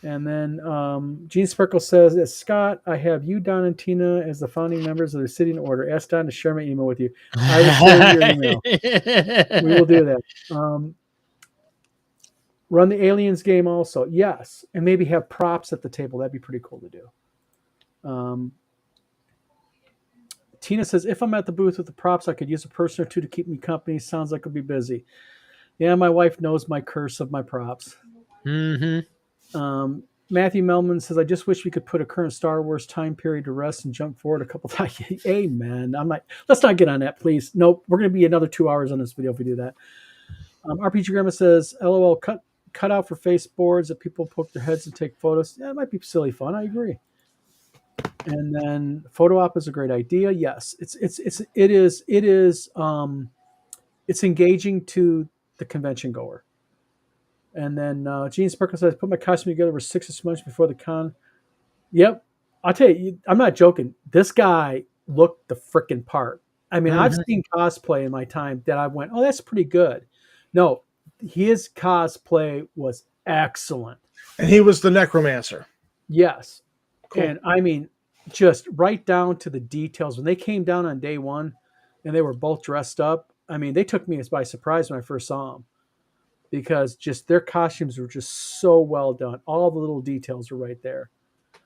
And then Gene Sparkle says, Scott, I have you, Don, and Tina as the founding members of the Obsidian Order. Ask Don to share my email with you. I will share your email. We will do that. Run the Aliens game also. Yes. And maybe have props at the table. That'd be pretty cool to do. Tina says, if I'm at the booth with the props, I could use a person or two to keep me company. Sounds like I'll be busy. Yeah, my wife knows my curse of my props. Mm-hmm. Matthew Melman says, I just wish we could put a current Star Wars time period to rest and jump forward a couple times. Amen. Let's not get on that, please. Nope. We're going to be another 2 hours on this video if we do that. RPG Grandma says, "LOL, cut out for face boards that people poke their heads and take photos. Yeah, it might be silly fun. I agree." And then photo op is a great idea. Yes, it's engaging to the convention goer. And then Gene Sparkle says, "Put my costume together for 6 months before the con." Yep, I'll tell you, I'm not joking. This guy looked the freaking part. I mean, I've seen cosplay in my time that I went, "Oh, that's pretty good." No, his cosplay was excellent. And he was the necromancer. Yes. Cool. And I mean, just right down to the details. When they came down on day one and they were both dressed up, I mean, they took me by surprise when I first saw them because just their costumes were just so well done. All the little details were right there.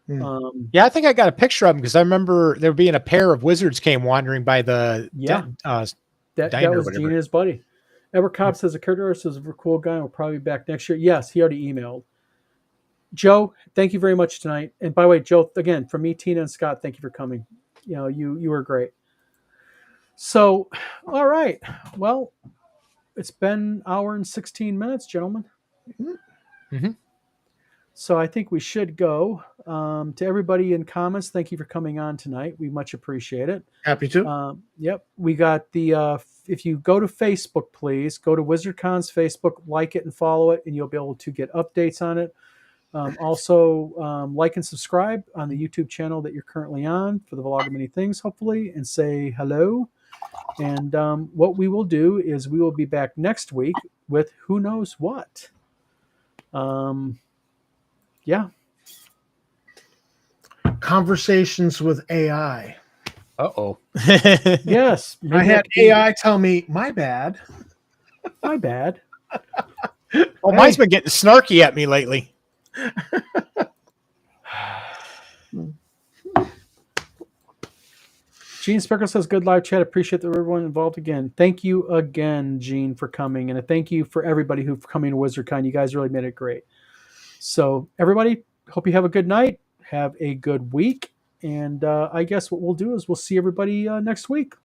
Yeah, I think I got a picture of them because I remember there being a pair of wizards came wandering by the that diner or was whatever. Gene and his buddy. Edward Cobb says the character artist is a cool guy and will probably be back next year. Yes, he already emailed. Joe, thank you very much tonight. And by the way, Joe, again, from me, Tina, and Scott, thank you for coming. You know, you were great. So, all right. Well, it's been an hour and 16 minutes, gentlemen. Mm-hmm. So I think we should go. To everybody in comments, thank you for coming on tonight. We much appreciate it. Happy to. Yep. We got the, if you go to Facebook, please go to WizardCon's Facebook, like it and follow it, and you'll be able to get updates on it. Also, like and subscribe on the YouTube channel that you're currently on for the Vlog of Many Things, hopefully, and say hello. And what we will do is we will be back next week with who knows what. Yeah. Conversations with AI. Uh-oh. Yes. I had AI tell me, my bad. My bad. Oh, mine's been getting snarky at me lately. Gene Sparkle says, "Good live chat. Appreciate everyone involved again." Thank you again, Gene, for coming. And a thank you for everybody who's coming to WizardCon. You guys really made it great. So, everybody, hope you have a good night. Have a good week. And I guess what we'll do is we'll see everybody next week.